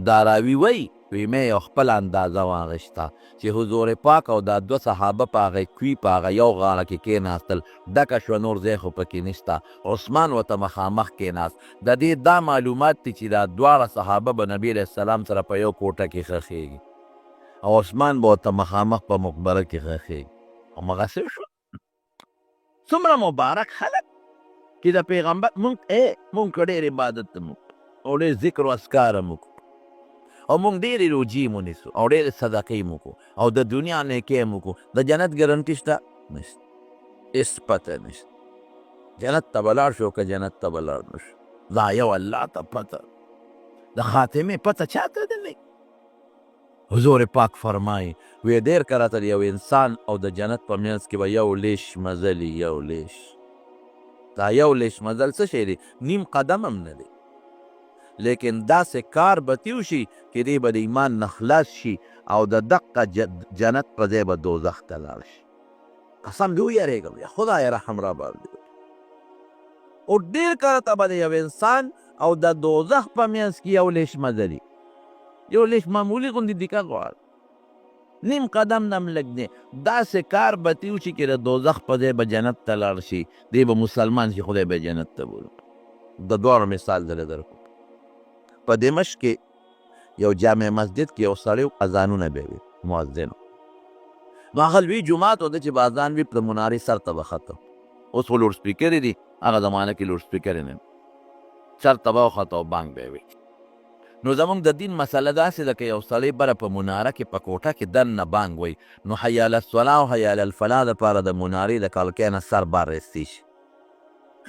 دا راوي وی مې یو خپل اندازه واغېسته چې حضور پاک او دا دوه صحابه په هغې کوي په هغه یو غاړه کې کېناستل ډکه شوه نور ځای خو پکې نشته عثمان ورته مخامخ کېناست د دې دا معلومات دي چې دا دواړه صحابه به نبي علیه السلام سره په یو کوټه کې ښخېږي او عثمان به ورته مخامخ په مقبره کې ښخېږي همغسې شو څومره مبارک خلک چې د پیغمبر مونږ که ډېر عبادت ته مونږ او ډېر ذکر و اذکار هم وکړو او مونږ ډېرې روجې مو نیسو او ډېرې صدقې مو کو او د دنیا نیکۍ مو کو د جنت ګرنټي شته نشته هېڅ پته نشته جنت ته به لاړ شو که جنت ته به لاړ نه شو دا یو الله ته پته د خاتمې پته چاته ده نه حضور پاک فرمایي وی ډېر کله تر یو انسان او د جنت په منځ کې به یو لیش مزل یو لیش دا یو لیش مزل څه شی دی نیم قدم هم نه دی لیکن داسې کار به تیو شي چې دی به د ایمان نه خلاص شي او د دقه جنت په ځای به دوزخ ته لاړ شي قسم دې ویرېږم یا خدای رحم را باندې او ډېر کله ته به د یو انسان او د دوزخ په منځ کې یو لیش مزلي یو لیش معمولي غوندې دیکه غواړي نیم قدم نه هم لږ دی داسې کار به تیو شي چې د دوزخ په ځای به جنت ته لاړ شي دی به مسلمان شي خدای به جنت ته بولو د دواړو مثال دله درکړو په دمشق کې یو جامع مسجد کې یو سړی اذانونه به وي مؤذن نو هغه لوی جومات و ده چې به اذان وي د منارې سر ته به ختم اوس خو لوډ سپیکرې دي هغه زمانه کې لوډ سپیکرې نه سر ته به وخته او بانګ به وي نو زمونږ د دین مسله داسې ده که یو سړی بره په مناره کې په کوټه کې دننه بانګ وی نو حی علی الصلاة او حی علی الفلاح دپاره د منارې د کړکۍ نه سر بار رستی شي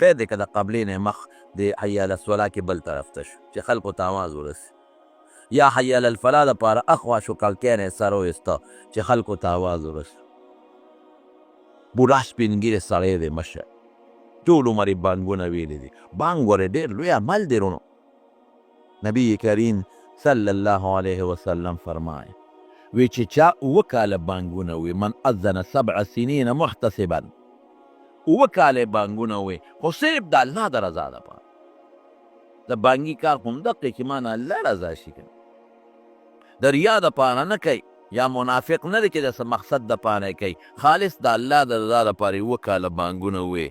خیر دی که د قبلې نه مخ د حی علی الصلاة کې بل طرف ته شو چې خلکو ته آواز ورسي یا حی علی الفلاح دپاره اخوا شو کړکۍ نه یې سر وایسته چې خلکو ته آواز ورسي بوډا سپین ږیری سړی دی مشر ټول عمر یې بانګونه ویلي دي بانګ ورې ډېر لوی عمل دی رونو نبی کریم صلی الله علیه وسلم فرمایي وی چې چا اووه کاله بانګونه وي من اذن 7 سنین محتسبا اووه کاله بانګونه وي خو صرف د الله د رضا دپاره د بانګي کار خو همدقې چې مانه الله رضا شي که د ریا دپاره نه کوي یا منافق نه دی چې د څه مقصد دپاره کوي خالص د الله د رضا دپاره اووه کاله بانګونه وي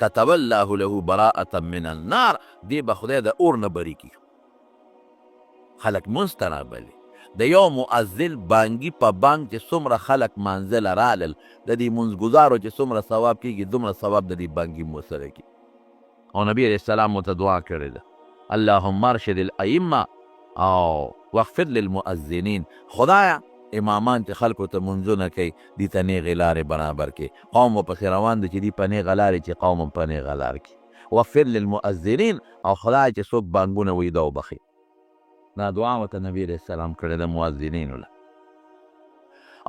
کتب الله له براءة من النار دی به خدای د اور نه بري کي خلک مونځ ته رابلي د یو مؤذن بانګي په بانګ چې څومره خلک منزله رالل د دې مونځګزارو چې څومره ثواب کېږي دومره ثواب د دې بانګي مو سره کي او نبي علیه السلام ورته دعا کړې ده اللهم ارشد الائمه او واغفر للمؤذنین خدایا امامان چې خلکو ته منځونه کوي دې ته نیغې لارې برابر کړي قوم ورپسې روان دي چې دې په نیغه لارې چې قوم هم په نیغه لار کړي واغفر للمؤذنین او خدای چې څوک بانګونه وي دا وبخي دا دعا ورته نبي علیه السلام کړې ده مؤذنینو له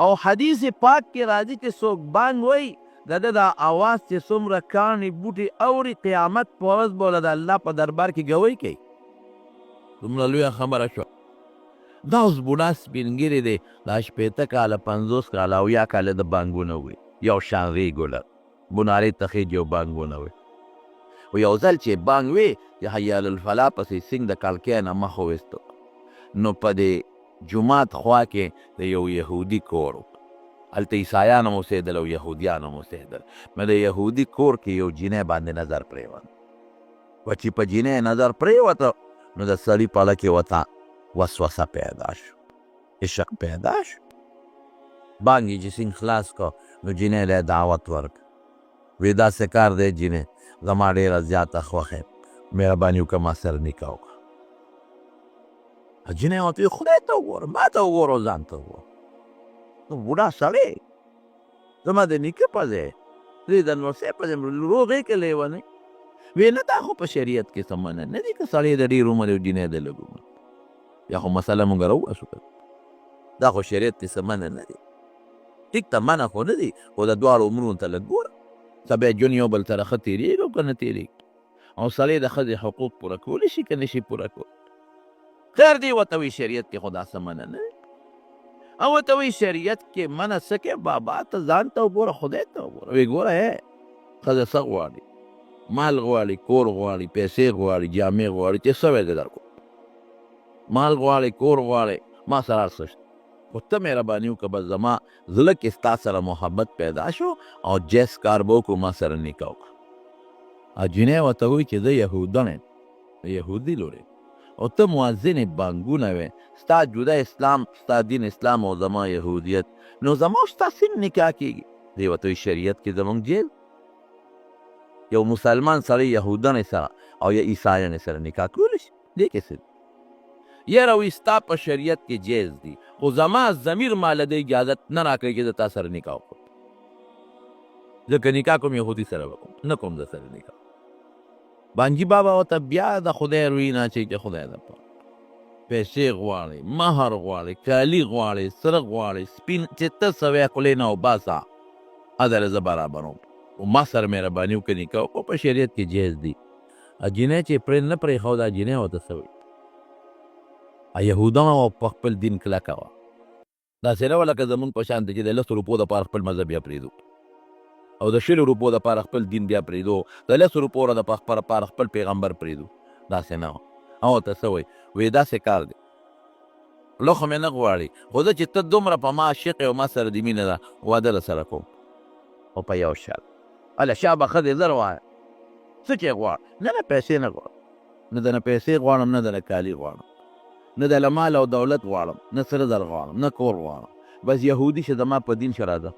او حدیث پاک کې راځي چې څوک بانګ وایي د ده دا اواز چې څومره کاڼي بوټي اوري قیامت په ورځ به د الله په دربار کې ګوی کوي دومره لویه خبره شوه دا اوس بوډا سپین ږیری دی دا 80 کاله 50 کاله او یا کاله د بانګونه وي یو شان ریګوله بنارې ته خېږي او بانګونه وي و یو ځل چې بانګ وي د حی علی الفلاح پسې سینګ د کړکۍ نه مخ وویستو نو په دې جومات خوا کې د یو یهودي کور و. هلته عیسایان هم اوسېدل او یهودیان هم اوسېدل. نو د یهودي کور کې یو جینۍ باندې نظر پرېوت. و چې په جینۍ نظر پرېوته نو د سړي په زړه کې ورته وسوسه پیدا شو، عشق پیدا شو. بانګ یې چې سینګ خلاص کړ نو جینۍ له دعوت ورکړ. وی داسې کار دی جینۍ زما ډېره زیاته خوښه مهرباني وکړه ما سره نکاح وکړه. جینۍ ورته ویل خدای ته وګوره، ما ته وګوره، ځان ته وګوره. نو بوډا سړی زما د نیکه په ځای زه د نورسۍ په ځای روغې کې لیونی. وی نه دا خو په شریعت کې څه منع نه دي که سړی د ډېر عمر یو جینۍ د لږ عمر. یا خو مسله مونږ راوباسو که دا خو شریعت کې څه منع نه دي. ټیک ته منع خو نه دي خو د دواړو عمرونو ته لږ ګوره. سبا ژوند یو بل سره ښه تېرېږي او که نه تېرېږي. او سړی د ښځې حقوق پوره کولی شي که نه شي پوره کولی. خیر دی ورته وایي شریعت کې خو دا څه منع نه دی. او ورته وایي شریعت کې منع څه کې بابا ته ځان ته وګوره خدای ته وګوره. وایي ګوره ښځه څه غواړي؟ مال غواړي، کور غواړي، پیسې غواړي، جامې غواړي، چې څه وی زه درکوم. مال غواړي، کور غواړي، ما سره هر څه شته. خو ته مهرباني وکړه بس زما زړه کې ستا سره محبت پیدا شو او جیس کار به وکړو ما سره نکاح وکړه. جینۍ ورته وایي چې زه یهودن یم، یهودي لور یم او ته مؤذن بانګونه وې، ستا جدا اسلام، ستا دین اسلام او زما یهودیت، نو زما او ستا څنګه نکاح کېږي؟ دی ورته وایي شریعت کې زموږ جیل یو مسلمان سړی یهودانې سره او یا عیسایانې سره نکاح کولی شي. دې کې څه دي؟ یاره وایي ستا په شریعت کې جیز دي خو زما ضمیر ماله د اجازت نه راکوي چې زه تا سره نکاح وکړم. زه که نکاح کوم یهودي سره وکړم، نه کوم زه سره نکاح. بانجي بابا ورته بیا د خدای روی نه اچوي چې خدای دپاره پیسې غواړي، مهر غواړي، کالي غواړي، سره غواړي، سپین چې ته څه وایې خولې نه وباسه ادله زه برابروم. او ما سره مهرباني وکړه نکاح وکړو په شریعت کې جیز دي. جینۍ چې پرې نه پرېښوده جینۍ ورته څه وایي یهودان او په خپل دین کلکه وه. داسې نه وه لکه زمونږ په شان ته چې د 10 روپو دپاره خپل مذهب بیا پرېږدو او د 20 روپو دپاره خپل دین بیا پرېږدو، د 10 روپو دپاره خپل پیغمبر پرېږدو. داسې نه وه. او ورته څه وایي وایي داسې کار دی خوله خو مې نه غواړي خو زه چې ته دومره په ما عاشق یې او ما سره دې مینه ده واده له سره کوم. او په یو شرط هله شابه ښځې زر وایه څه چې غواړ نه نه پیسې نه غواړم، نه دنه پیسې غواړم، نه دنه کالي غواړم، نه د مال او دولت غواړم، نه سره زر غواړم، نه کور غواړم. بس یهودي شه زما په دین شه راځه،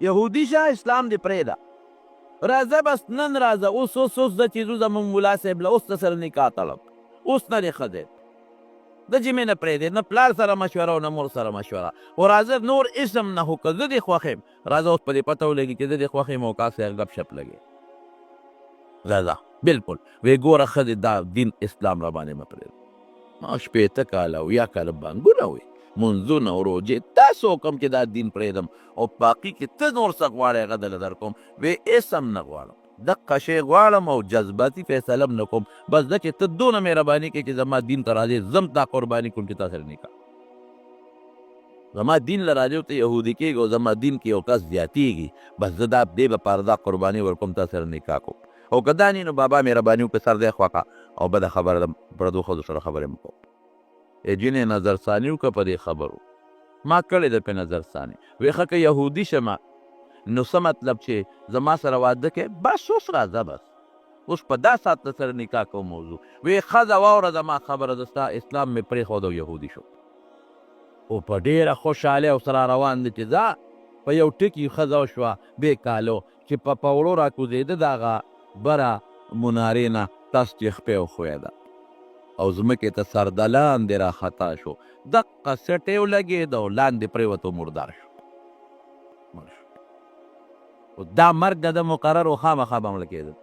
یهودي شه اسلام دې پرېږده راځه، بس نن راځه. اوس زه چې ځو زمونږ ملا صاحب له اوس سره نکاح تړم، اوس نه دې ښه دی د جمې نه پرېږدې، نه پلار سره مشوره او نه مور سره مشوره. او راځه نور اسم نه خو که زه دې خوښ یم راځه اوس په دې پته ولګي چې زه دې خوښ یم او کا سره ګپ شپ لګې راځه. بلکل وی ګوره ښځې دا دین اسلام را باندې مه پرېږده. ما 80 کاله او 1 کاله بانګونه وي منځونه او روژې تاسو حکم چې دا دین پرېږدم او باقي کې ته نور څه غواړې هغه دله درکوم. وی اسم نه غواړم، دقه شی غواړم او جذباتي فیصله هم نه کوم. بس دا چې ته دونه مهرباني کوې چې زما دین ته راځې زم تا قرباني کوم چې تا سره نکاح. زما دین له راځې ته یهودي کېږي او زما دین کې یو کس زیاتېږي، بس زه دا دې لپاره دا قرباني ورکوم تا سره نکاح کوم. او که دا نه نو بابا مهرباني وکړه سر دی خوښه او بده خبره ده پردو ښځو سره خبرې مه کوم. جینۍ نظرثاني وکړه په دې خبرو، ما کړې ده پې نظرثاني. وی ښه که یهودي شمه نو څه مطلب چې زما سره واده کې بس اوس راځه، بس اوس په دا ساعت ته سره نکاح کوم موضوع. وی ښځه واوره زما خبره ده ستا اسلام مې پرېښود او یهودي شو. او په ډېره خوشحالۍ او سره روان دی چې دا په یو ټکي ښځه وشوه بې کالو چې په پوړو راکوزېده د هغه بره منارې نه تاسو چې خپې وښویده او ځمکې ته سرده لاندې راخطا شو، دقه سټې ولګېد او لاندې پرېوت او مردار شو. دا مرګ د مقرر و خامخا به مړه کېده.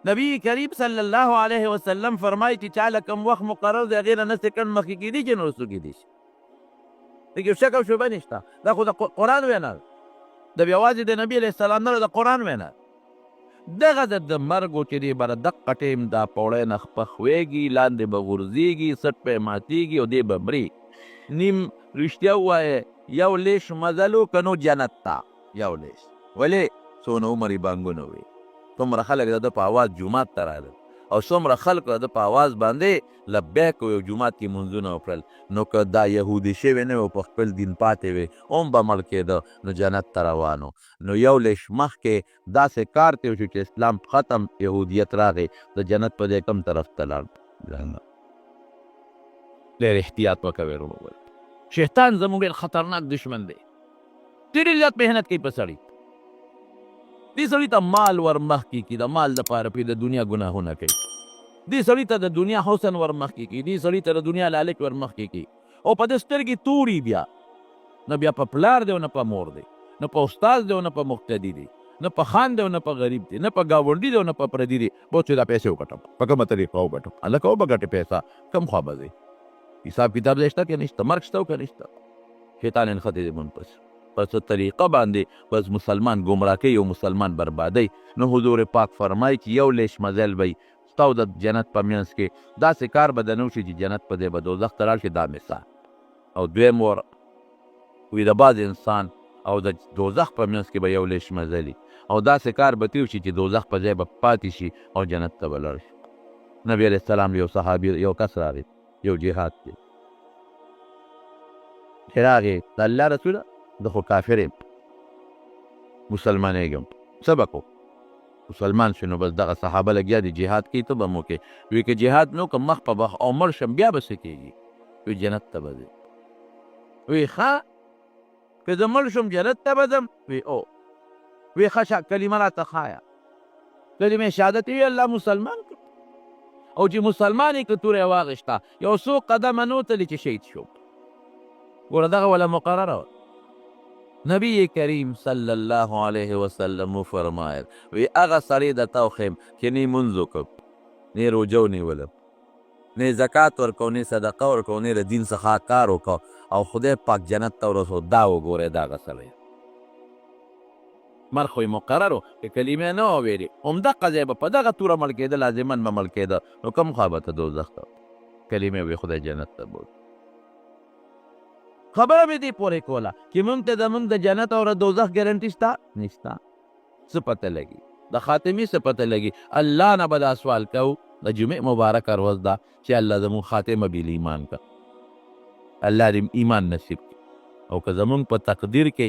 نبی کریم صلی الله علیه وسلم فرمایي چې چا له کوم وخت مقرر دی هغې نه نه سکند مخکې کېدي چې نه رسو کېدی شي. پکې شک او شبه نشته، دا خو د قرآن وینا ده، د یوازې د نبي علیه السلام نه د قرآن وینا ده. دغه د مرګ و چې دی بره دقه ټیم دا پوړی نه پخویږي، لاندې به غورځېږي، سټ به یې ماتېږي او دی به مري. نیم رښتیا ووایه یو لیش مزلو که نو جنت ته یو لیش. ولې څونه عمر یې بانګونه وي، څومره خلک د ده په اواز جومات ته راغلل، او څومره خلک د په اواز باندې لبیک یو جومات کې منځونه وکړل نو که دا یهودي شوی نه و په خپل دین پاتې وی هم به مړ کېده نو جنت ته روان نو یو لیش مخکې داسې کار ته وشو چې اسلام ختم یهودیت راغی د جنت په ځای کوم طرف ته لاړ ډېر احتیاط وکوئ وروڼو شیطان زموږ ډېر خطرناک دشمن دی ډېر زیات محنت کوي په سړي دې سړي ته مال ور مخکې کړي د مال دپاره پرې د دنیا ګناهونه کوي دې سړي ته د دنیا حسن ور مخکې کړي دې سړي ته د دنیا لالچ ور مخکې کړي او په دې سترګې توري بیا نه بیا په پلار دی او نه په مور دی نه په استاد دی او نه په مقتدي دی نه په خان دی او نه په غریب دی نه په ګاونډي دی او نه په پردي دی بہت چې دا پیسې وګټم په کومه طریقه وګټم هلکه وبګټې پیسه کم خوا به ځي حساب کتاب دی شته که نشته مرګ شته او که نشته شیطان انخطې دی من پس پس طریقه باندې بس مسلمان گمراه کوي او مسلمان بربادی نو حضور پاک فرمایي چې یو لیش مزل به ستا او د جنت په منځ کې داسې کار به د نه وشي چې جنت په ځای به دوزخ ته لاړ شي دا مثال او دویم وي د بعض انسان او د دوزخ په منځ کې به یو لیش مزلي او داسې کار به تېر شي چې دوزخ په ځای به پاتې شي او جنت ته به لاړ شي نبي علیه السلام یو صحابي یو کس راغی یو جهاد کې چې راغی د الله رسوله د خو کافر یم مسلمانېږم څه به کوو مسلمان شو نو بس دغه صحابه لګیا دي جهاد کوي ته به مو کې وی که جهاد نو که مخ په مخ او مړ شم بیا به څه کېږي وی جنت ته به ځې وی ښه که زه مړ شم جنت ته به ځم وی او وی ښه کلمه راته ښایه کلمې شهادت وی الله مسلمان کړ او چې مسلمان یې که توره یې واغېشته یو څو قدمه نوتلې چې شهید شو ګوره دغه وله مقرره وه نبی کریم صلی الله علیه وسلم فرمایل وی هغه سړی درته وښیم چې نه مونځ وکړ نه روژه ونیولم نه زکات ورکو نه صدقه ورکو نه د دین څخه کار وکړو او خدای پاک جنت ته ورسو دا وګورئ دغه سړی مرګ خو یې مقرر و که کلمې نه وویلې همدغه ځای به په دغه توره مړ کېده لازمن به مړ کېده نو کوم خوا به ته دوزخ ته کلمې وی خدای جنت ته بوت خبره مې دې پورې کوله چې موږ ته زموږ د جنت او د دوزخ ګارنټي شته نشته څه پته لګي د خاتمې څه پته لګي الله نه به دا سوال کوو د جمعې مبارکه ورځ ده چې الله زموږ خاتمه بیل ایمان کا الله دې ایمان نصیب کړي او که زموږ په تقدیر کې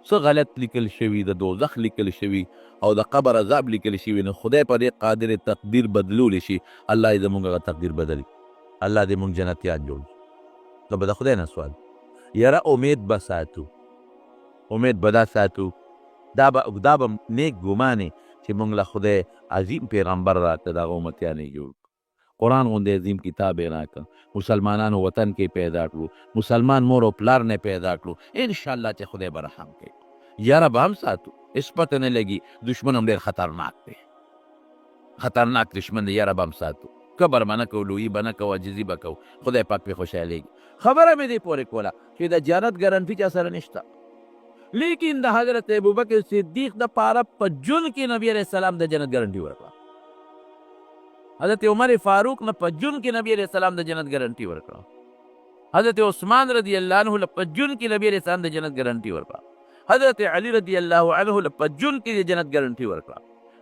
څه غلط لیکل شوي د دوزخ لیکل شوي او د قبر عذاب لیکل شوي نو خدای په دې قادر تقدیر بدلولی شي الله یې زموږ هغه تقدیر بدلي الله دې موږ جنتیان جوړ نو به د خدای نه سوال یاره امید به ساتو امید به دا ساتو دا به نیک ګمانې چې موږ له خدای عظیم پیغمبر راته دغه امتیانې جوړ قرآن غوندې عظیم کتاب یې راکړه مسلمانانو وطن کې پیدا کړو مسلمان مور او پلار نه پیدا کړو انشاءالله چې خدای به رحم کوي یاره به هم ساتو هېڅ پته نه لګي دشمن هم ډېر خطرناک دی خطرناک دشمن دی یاره به هم ساتو کبر به نه کوو لویي به نه کوو عاجزي به کوو خدای پاک پرې خوشحالېږي خبره مې دې پورې کوله چې د جنت ګارنټي چا سره نشته لیکن د حضرت ابوبکر صدیق دپاره په ژوند کې نبي علیه السلام د جنت ګارنټي ورکړه حضرت عمر فاروق نه په ژوند کې نبي علیه السلام د جنت ګارنټي ورکړه حضرت عثمان رضی الله عنه په ژوند کې نبي علیه السلام د جنت ګارنټي ورکړه حضرت علی رضی الله عنه په ژوند کې د جنت ګارنټي ورکړه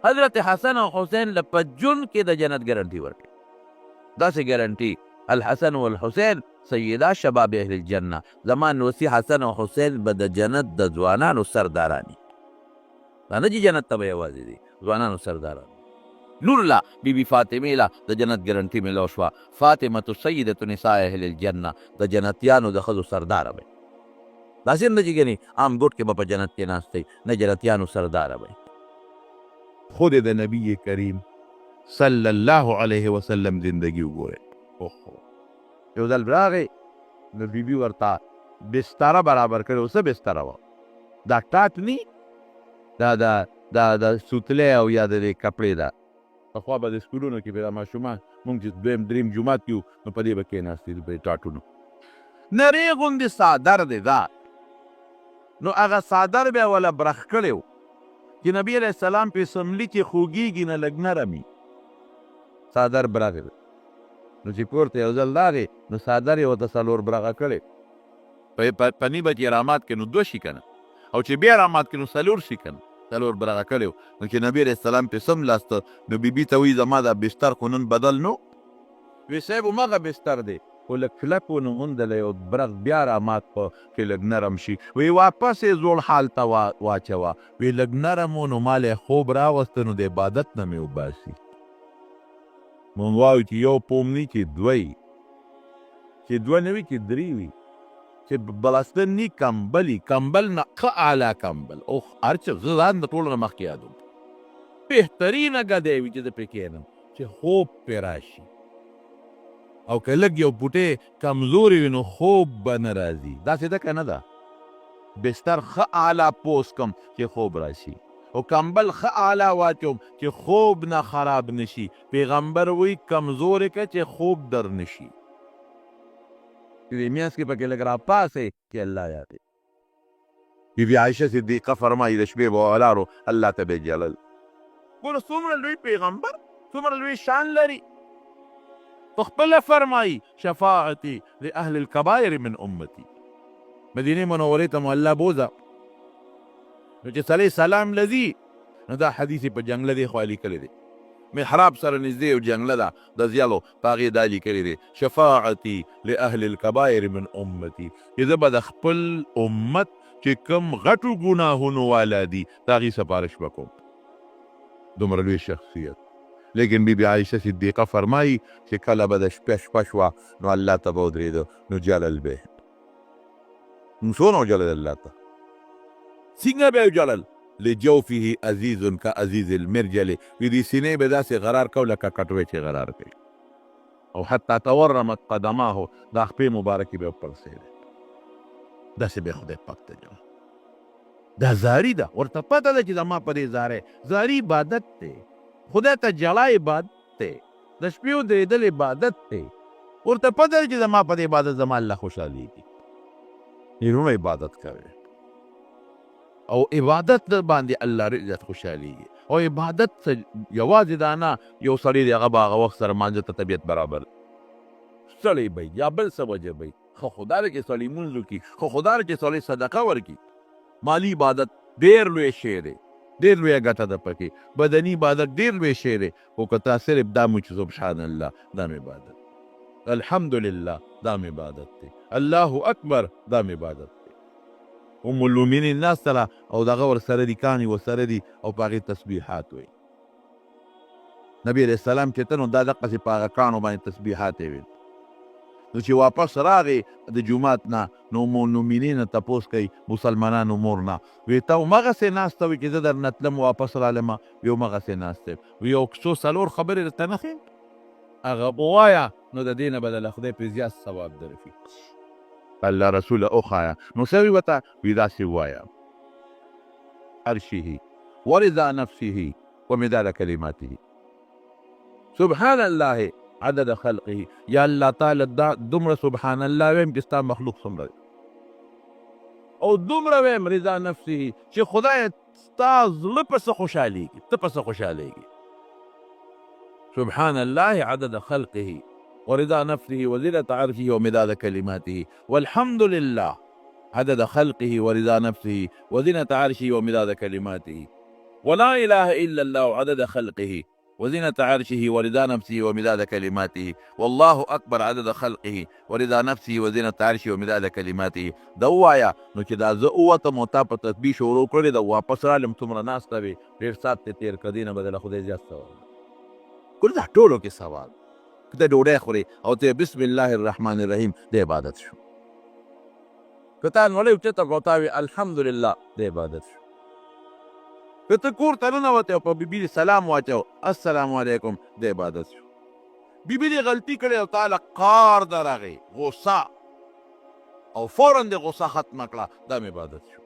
حضرت حسن او حسین په ژوند کې د جنت ګارنټي ورکړه داسې ګارنټي الحسن والحسین سیدا شباب اهل الجنه زمان وسی حسن او حسین به د جنت د ځوانانو سردارانی دا نه چې جنت ته به یوازې دي ځوانانو سرداران نور الله بی بی فاطمې له د جنت ګارنټي ملو شوه فاطمه سیدة نساء اهل الجنه د جنتیانو د ښځو سرداره به داسې نه چې ګنې عام ګوټ کې به په جنت کې ناست دی نه جنتیانو سرداره به خود د نبی کریم صلی الله علیه وسلم زندگی وګورئ یو ځل راغی نو بیبي ورته بستره برابر کړې څه بستره وه دا ټاټ نی دا سوتلی او یا د دې کپړې ده پخوا به د سکولونو کې به دا ماشومان مونږ چې دویم دریم جومات کې وو نو په دې به کېناستې په ټاټونو نرۍ غوندې څادر دی دا نو هغه څادر بیا وله برخ کړی و چې نبي علیه السلام پې سملي چې خوږېږي نه لږ نرمي څادر برغې دی نو چې پورته یو ځل راغی نو څادر یې ورته څلور برغه کړې په نیمه چې رامات کې نو دوه شي که نه او چې بیا رامات کې نو څلور شي که نه څلور برغه کړی و. نو چې نبي علیه السلام پې څملاسته نو بیبي ته وایي زما دا بستر خو نن بدل نو وی صاحب همغه بستر دی خو لږ کلک و نو غوندله یو برغ بیا رامات په چې لږ نرم شي. وی واپس یې زوړ حال ته واچوه. وی لږ نرم و نو مالی خوب راوسته نو د عبادت نه مې وباسي. مونږ وایو چې یو پوم نی چې دوه وي، چې دوه نه وي چې درې وي، چې بلستن نی کمبل وي، کمبل نه ښه اعلی کمبل او هر څه زه ځان د ټولو نه مخکې یادوم بهترینه ګدی وي چې زه پرې کښېنم چې خوب پرې راشي. او که لږ یو بوټی کمزوري وي نو خوب به نه راځي. داسې ده که نه ده؟ بستر ښه اعلی پوست کم چې خوب راشي او کمبل ښه اعلی واچوم چې خوب نه خراب نشي. پیغمبر وی کمزورې که چې خوب در نشي. چې دې میانځ کې پکې لږ راپاسئ چې الله یاد دی. بی بی عایشه صدیقه فرمایي د شپې به ولاړو الله ته به جلل. ګوره څومره لوی پیغمبر، څومره لوی شان لري. په خپله فرمایي شفاعتي لاهل الکبایر من امتي. مدینې منورې ته مو الله بوځه نو چې سړی سلام لذي نو دا حدیث په جنګله دی خوا لیکلی دی. محراب سره نږدې یو جنګله ده د زیالو په هغې دا لیکلی دی شفاعتي لاهل الکبایر من امتي، چې زه به د خپل امت چې کوم غټو ګناهونو والا دي د هغې سپارش به کوم. دومره لوی شخصیت. لیکن بی بی عایشه صدیقه فرمایي چې کله به د شپه شوه نو الله ته به ودرېده نو جلل به نو څونه وجلل الله ته څنګه به وجلل لجوفه عزیز کعزیز المرجل. وی دې سینې به داسې غرار کو لکه کټوی چې غرار کوي. او حتی تورمت قدماه دا خپې مبارکې به وپړسېدې. داسې به خدای پاک ته جلل. دا زاري ده، ورته پته ده چې زما په دې زاري عبادت دی. خدای ته جړا عبادت دی، د شپې ودرېدل عبادت دی. ورته پته ده چې زما په دې عبادت زما الله خوشحالېږي. یې عبادت کوي او عبادت باندې الله عزت خوشحالېږي. او عبادت یوازې دا نه یو سړی دی هغه به هغه وخت سره مانځه ته طبیعت برابر سړی به یا بل څه وجه به خو خدا ده چې سړی لمونځ وکړي، خو خدا ده چې سړی صدقه ورکړي. مالی عبادت ډېر لوی شی دی، ډېر لویه ګټه ده پکې. بدني عبادت ډېر لوی شی دی، خو که تا صرف دا مو چې سبحان الله دا مې عبادت، الحمدلله دا مې عبادت دی، الله اکبر دا مې عبادت دی. ام المؤمنین ناس سره او دغه ورسره دي کاڼي ورسره دي او په هغې تسبیحات وایي. نبي علیه السلام چې ته نو دا دقسې په هغه کاڼو باندې تسبیحات یې ویل. نو چې واپس راغې د جومات نه نو ام المؤمنین نه تپوس کوي مسلمانانو مور نه وی ته همغسې ناسته وي چې زه درنه تلم واپس رالمه وی همغسې ناسته یم. وی یو څو څلور خبرې درته نه ښیم هغه ووایه نو د دې نه به دله خدای پرې زیات ثواب درکړي. الله رسوله وښایه نو څه وي ورته وي داسې ووایه عرشه ورضا نفسه ومداد کلماته سبحان الله عدد خلقه. یا الله تعالی دومره سبحان الله ویم چې ستا مخلوق څومره دی او دومره ویم رضا نفسه چې خدای ستا زړه پسې خوشحالېږي، ته پسې خوشحالېږي. سبحان الله عدد خلقه ورضا نفسه وزنة عرشه ومداد كلماته والحمد لله عدد خلقه ورضا نفسه وزنة عرشه ومداد كلماته ولا إله إلا الله عدد خلقه وزنة عرشه ورضا نفسه ومداد كلماته والله أكبر عدد خلقه ورضا نفسه وزنة عرشه ومداد كلماته. دا ووایه نو چې دا زه ووتم او تا په تسبیح شروع کړې ده واپس رالم څومره ناسته وې ډېر ساعت دې تېر کړه دې نه به دله خدای زیات ثواب ګوره دا ټولو کې ثواب. که ته ډوډۍ خورې او ته بسم الله الرحمن الرحیم د عبادت شو. که تا نړۍ اوچته کړه او تا وې الحمدلله د عبادت شو. که ته کور ته ننوتې او په بیبي دې سلام واچو السلام علیکم د عبادت شو. بیبي دې غلطي کړې او تا له قار درغې غصه او فوراً دې غصه ختمه کړه دا مې عبادت شو.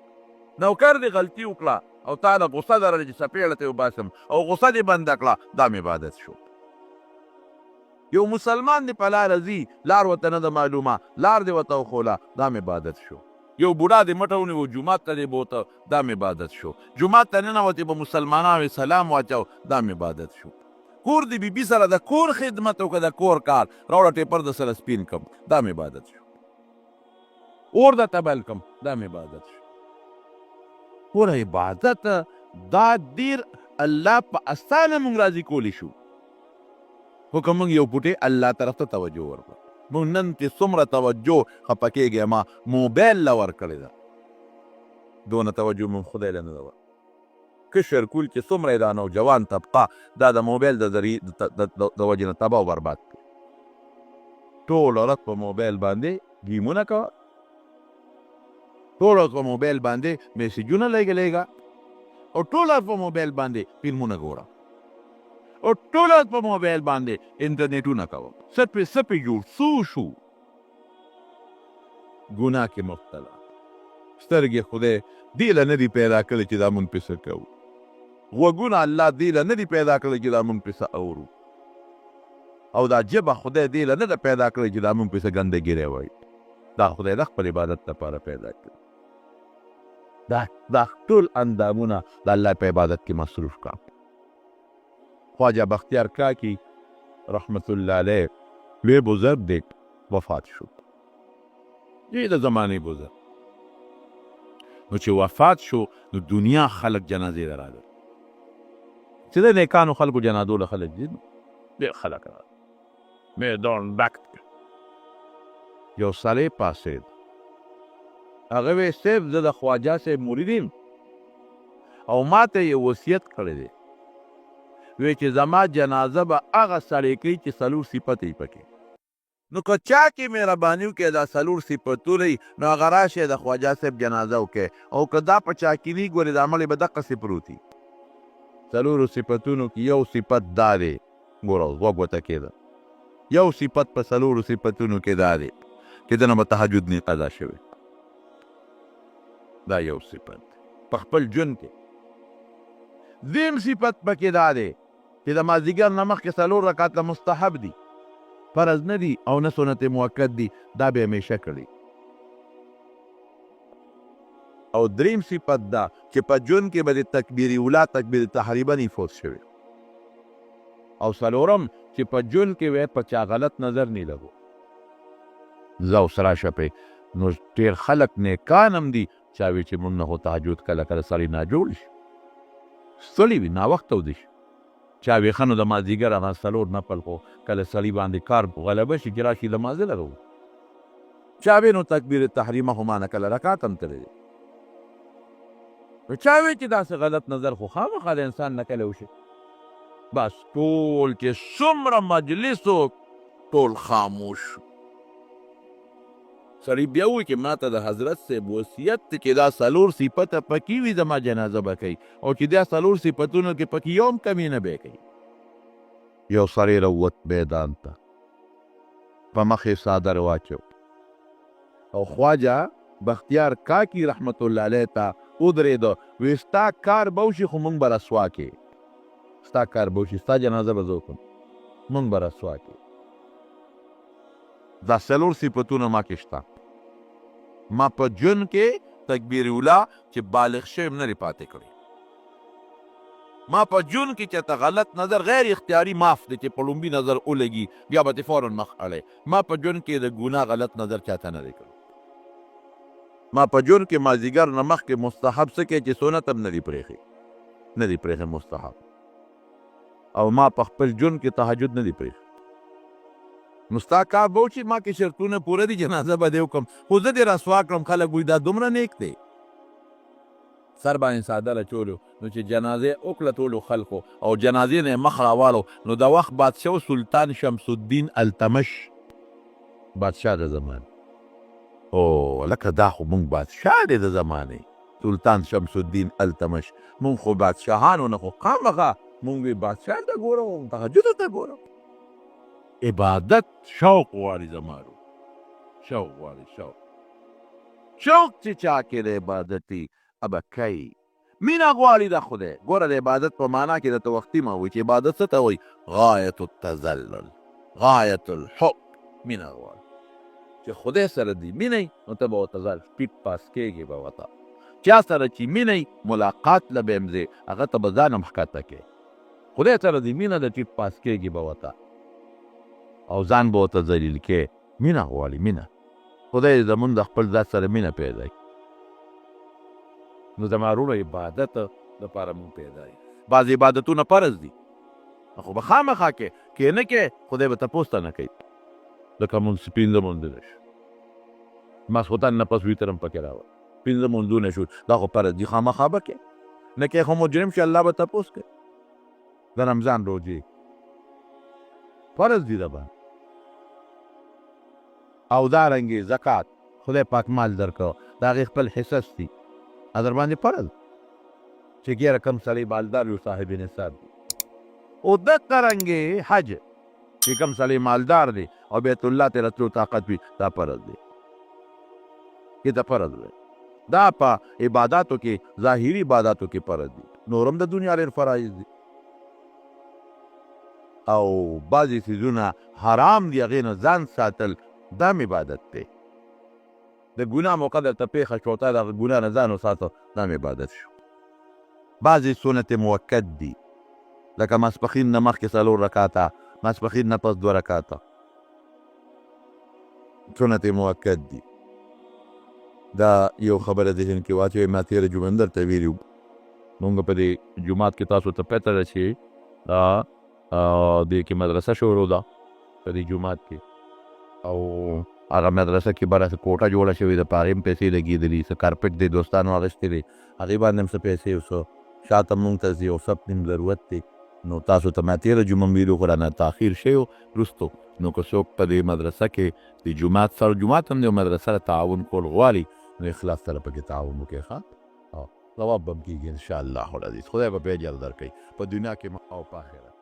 نوکر دې غلطي وکړه او تا له غصه درغې چې څپېړه ته وباسم او غصه دې بنده کړه دا مې عبادت شو. یو مسلمان دې په لاره ځي لار ورته نه ده معلومه لار دې ورته وښوله دا مې عبادت شو. یو بوډا دې مټه ونیو جومات ته دې بوته دا مې عبادت شو. جومات ته ننوتې په مسلمانانو سلام واچو دا مې عبادت شو. کور دې بیبي سره د کور خدمت وکړه د کور کار راوړه ټیپر د سره سپین کم دا مې عبادت شو. اور درته بل کم دا مې عبادت شو. ګوره عبادت دا ډیر الله په اسانه موږ راضي کولی شو، خو که موږ یو پوټی الله طرف ته توجه ورکړو. موږ نن چې څومره توجه خفه کېږي ما موبایل له ورکړې ده، دونه توجه موږ خدای له نه ده ورکړې. کشر کول چې څومره یې دا نوجوان طبقه دا د موبایل د ذریعې د وجې نه تباه او برباد کړي. ټول ورځ په موبایل باندې ګیمونه کوه، ټول ورځ په موبایل باندې میسیجونه لېږه او ټول ورځ په موبایل باندې فلمونه ګوره او ټول ورځ په موبایل باندې انټرنیټونه کوه. څه پې جوړ څو شو ګناه کې مبتلا. سترګې خدای دې له نه دي پیدا کړې چې دا مونږ پې څه کوو، غوږونه الله دې له نه دي پیدا کړی چې دا مونږ پې څه اورو، او دا ژبه خدای دې له نه ده پیدا کړی چې دا مونږ پې څه ګنده ګیرې وایي. دا خدای د خپل عبادت لپاره پیدا کړي. دا ټول اندامونه د الله په عبادت کې مصروف کړه. خواجه بختیار کاکی رحمت الله علیه لوی بزرگ دی، وفات شو. یې د زمانې بزرگ نو چې وفات شو نو دنیا خلق جنازې ته راغلل. چې د نیکانو خلکو جنازو له خلک دي ډېر خلک راغلل. میدان بکت یو سړی پاڅېد، هغه وی صاحب زه د خواجه صاحب مرید یم او ما ته یې وصیت کړی دی، وی چې زما جنازه به هغه سړی کوي چې څلور صفت یې پکې. نو که چا کې مهرباني وکړي دا څلور صفتونه یي نو هغه راشئ د خواجه صاحب جنازه وکړئ، او که دا په چا کې وي ګورې د عمل یې به دقسې پروت وي. څلورو صفتونو کې یو صفت دا دی، ګوره غوږ ورته کېده، یو صفت په څلورو صفتونو کې دا دی چې دنه به تهجد نه قضا شوی. دا یو صفت په خپل ژوند کې. دویم صفت پکې دا دی چې د مازدیګر نه مخکې څلور رکعته مستحب دي، فرض نه دي او نه سنت موکد دي، دا به همیشه کړي. او دریم صفت دا چې په ژوند کې به د تکبیر اولا تکبیر تحریمه نه فوت شوی. او څلورم چې په ژوند کې وی په چا غلط نظر نه لګو. زه اوس راشه پې نو ډېر خلک نیکان هم دي چا وی چې مونږ نه خو تهجد کله کله سړی ناجوړ شي، ستړی وي، ناوخته وده شي. چا وی ښه نو د مازدیګر هغه څلور نفل خو کله سړي باندې کار غلبه شي چې راشي لمانځه لرو. چا وی نو تکبیر تحریمه خو ما نه کله رکعت هم تللی دی. چا وی چې داسې غلط نظر خو خامخا د انسان نه کله وشي. بس ټول چې څومره مجلس و ټول خاموش. سړی بیا وایي چې ما ته د حضرت صاحب وصیت دی چې دا څلور صفته پکې وي زما جنازه به کوي، او چې دا څلور صفتونو کې پکې یو هم کمي نه به کوي. یو سړی راووت میدان ته، په مخ یې څادر واچو او خواجه بختیار کاکی رحمت الله علیه ته ودرېده. وی ستا کار به وشي خو موږ به رسوا کې، ستا کار به وشي، ستا جنازه به زه وکړم، موږ به رسوا کې. دا څلور صفتونه ما کې شته. ما په ژوند کې تکبیر اولا چې بالغ شوی نه دی پاتې کړی. ما په ژوند کې چې ته غلط نظر غیر اختیاري معاف دی چې په لومبي نظر ولګي بیا به تې فوراً مخ اړی. ما په ژوند کې د ګناه غلط نظر چاته نه دی کړی. ما په ژوند کې مازدیګر نه مخکې مستحب څه کوي چې سنت هم نه دی پرېښی، نه دی پرېښی مستحب. او ما په خپل ژوند کې تهجد نه دی پرېښی. نو ستا کار به وشي ما کې شرطونه پوره دي، جنازه به دې وکړم، خو زه دې رسوا کړم. خلک وایي دا دومره نیک دی. سر باندې څادر اچولو نو چې جنازې وکړه ټولو خلکو او جنازې نه یې مخ راوالو نو د وخت بادشاه سلطان شمس الدین التمش بادشاه د زمانې. او لکه دا خو مونږ بادشاه دی د زمانې، سلطان شمس الدین التمش. مونږ خو بادشاهانو نه خو خامخا مونږ وی بادشاه ته ګورو، تهجد ته ګورو. عبادت شوق غواړي زمارو، شوق غواړي، شوق چې چا کې د عبادتي ابه کوي. مینه غواړي د خدای. ګوره د عبادت په معنا کې درته وختي ما وایي چې عبادت څه ته وایي؟ غایت التذلل، غایت الحب. مینه غواړي چې خدای سره دې مینه نو ته به ورته ځان پیټ پاس کېږي به ورته. چا سره چې مینه ملاقات له به هم ځې هغه ته به ځان هم ښکته کوې. خدای سره دې مینه د ټیټ پاس کېږي به ورته او ځان به ورته ذلیل کې. مینه غواړي، مینه. خدای زمونږ د خپل ذات سره مینه پیدا کړي. نو زما وروڼو عبادت دپاره مونږ پیدا یو. بعض عبادتونه فرض دي خو به خامخا کې نه کې خدای به تپوس ته نه کوي. لکه مونځ پنځه مونځونه شو، ماسخوتن نه پس ویتر هم پکې راوړه، پنځه مونځونه شو، دا خو فرض دي، خامخا به کې نه کې خو مجرم شي الله به تپوس کوي. د رمضان روزې فرض دي د باندې. او دارنګې زکات خدای پاک مال درکړو د هغې خپل حصص دي در باندې فرض چې ګیره کم سړی مالدار وي صاحب نصاب دي. او دقه رنګې حج چې کم سړی مالدار دی او بیت الله ته راتلو طاقت وي دا فرض دی. کې دا فرض دی. دا په عباداتو کې ظاهري عباداتو کې فرض دي، نور هم د دنیا ډېر فرایض دي. او بعضې څیزونه حرام دي هغې نه ځان ساتل دا هم عبادت دی. د ګناه موقع درته پېښه شوه تا د هغه ګناه نه ځان وساته دا هم عبادت شو. بعضې سنت موکد دي لکه ماسپښین نه مخکې 4 رکاته، ماسپښین نه پس 2 رکاته سنت موکد دي. دا یو خبره ذهن کې واچوئ. ما تېره جمعه هم درته ویلي وو مونږ په دې جومات کې تاسو ته پته ده چې دې کې مدرسه شروع ده په دې جومات کې، او هغه مدرسه کې به راسه کوټه جوړه شوې ده، په هغې هم پیسې لګېدلي، څه کارپټ دی دوستانو اخیستې دی، هغې باندې هم څه پیسې او څه شاته مونږ ته یو څه نیم ضرورت دی. نو تاسو ته ما تېره جمعه ویلو خو رانه تاخیر شوی وروستو. نو که څوک په دې مدرسه کې د جومات سره جومات هم دی او مدرسه سره تعاون کول غواړي نو اخلاص سره پکې تعاون وکړئ ښه، ثواب به هم کېږي انشاءالله العزیز. خدای به اجر درکوي په دنیا کې او په آخرت.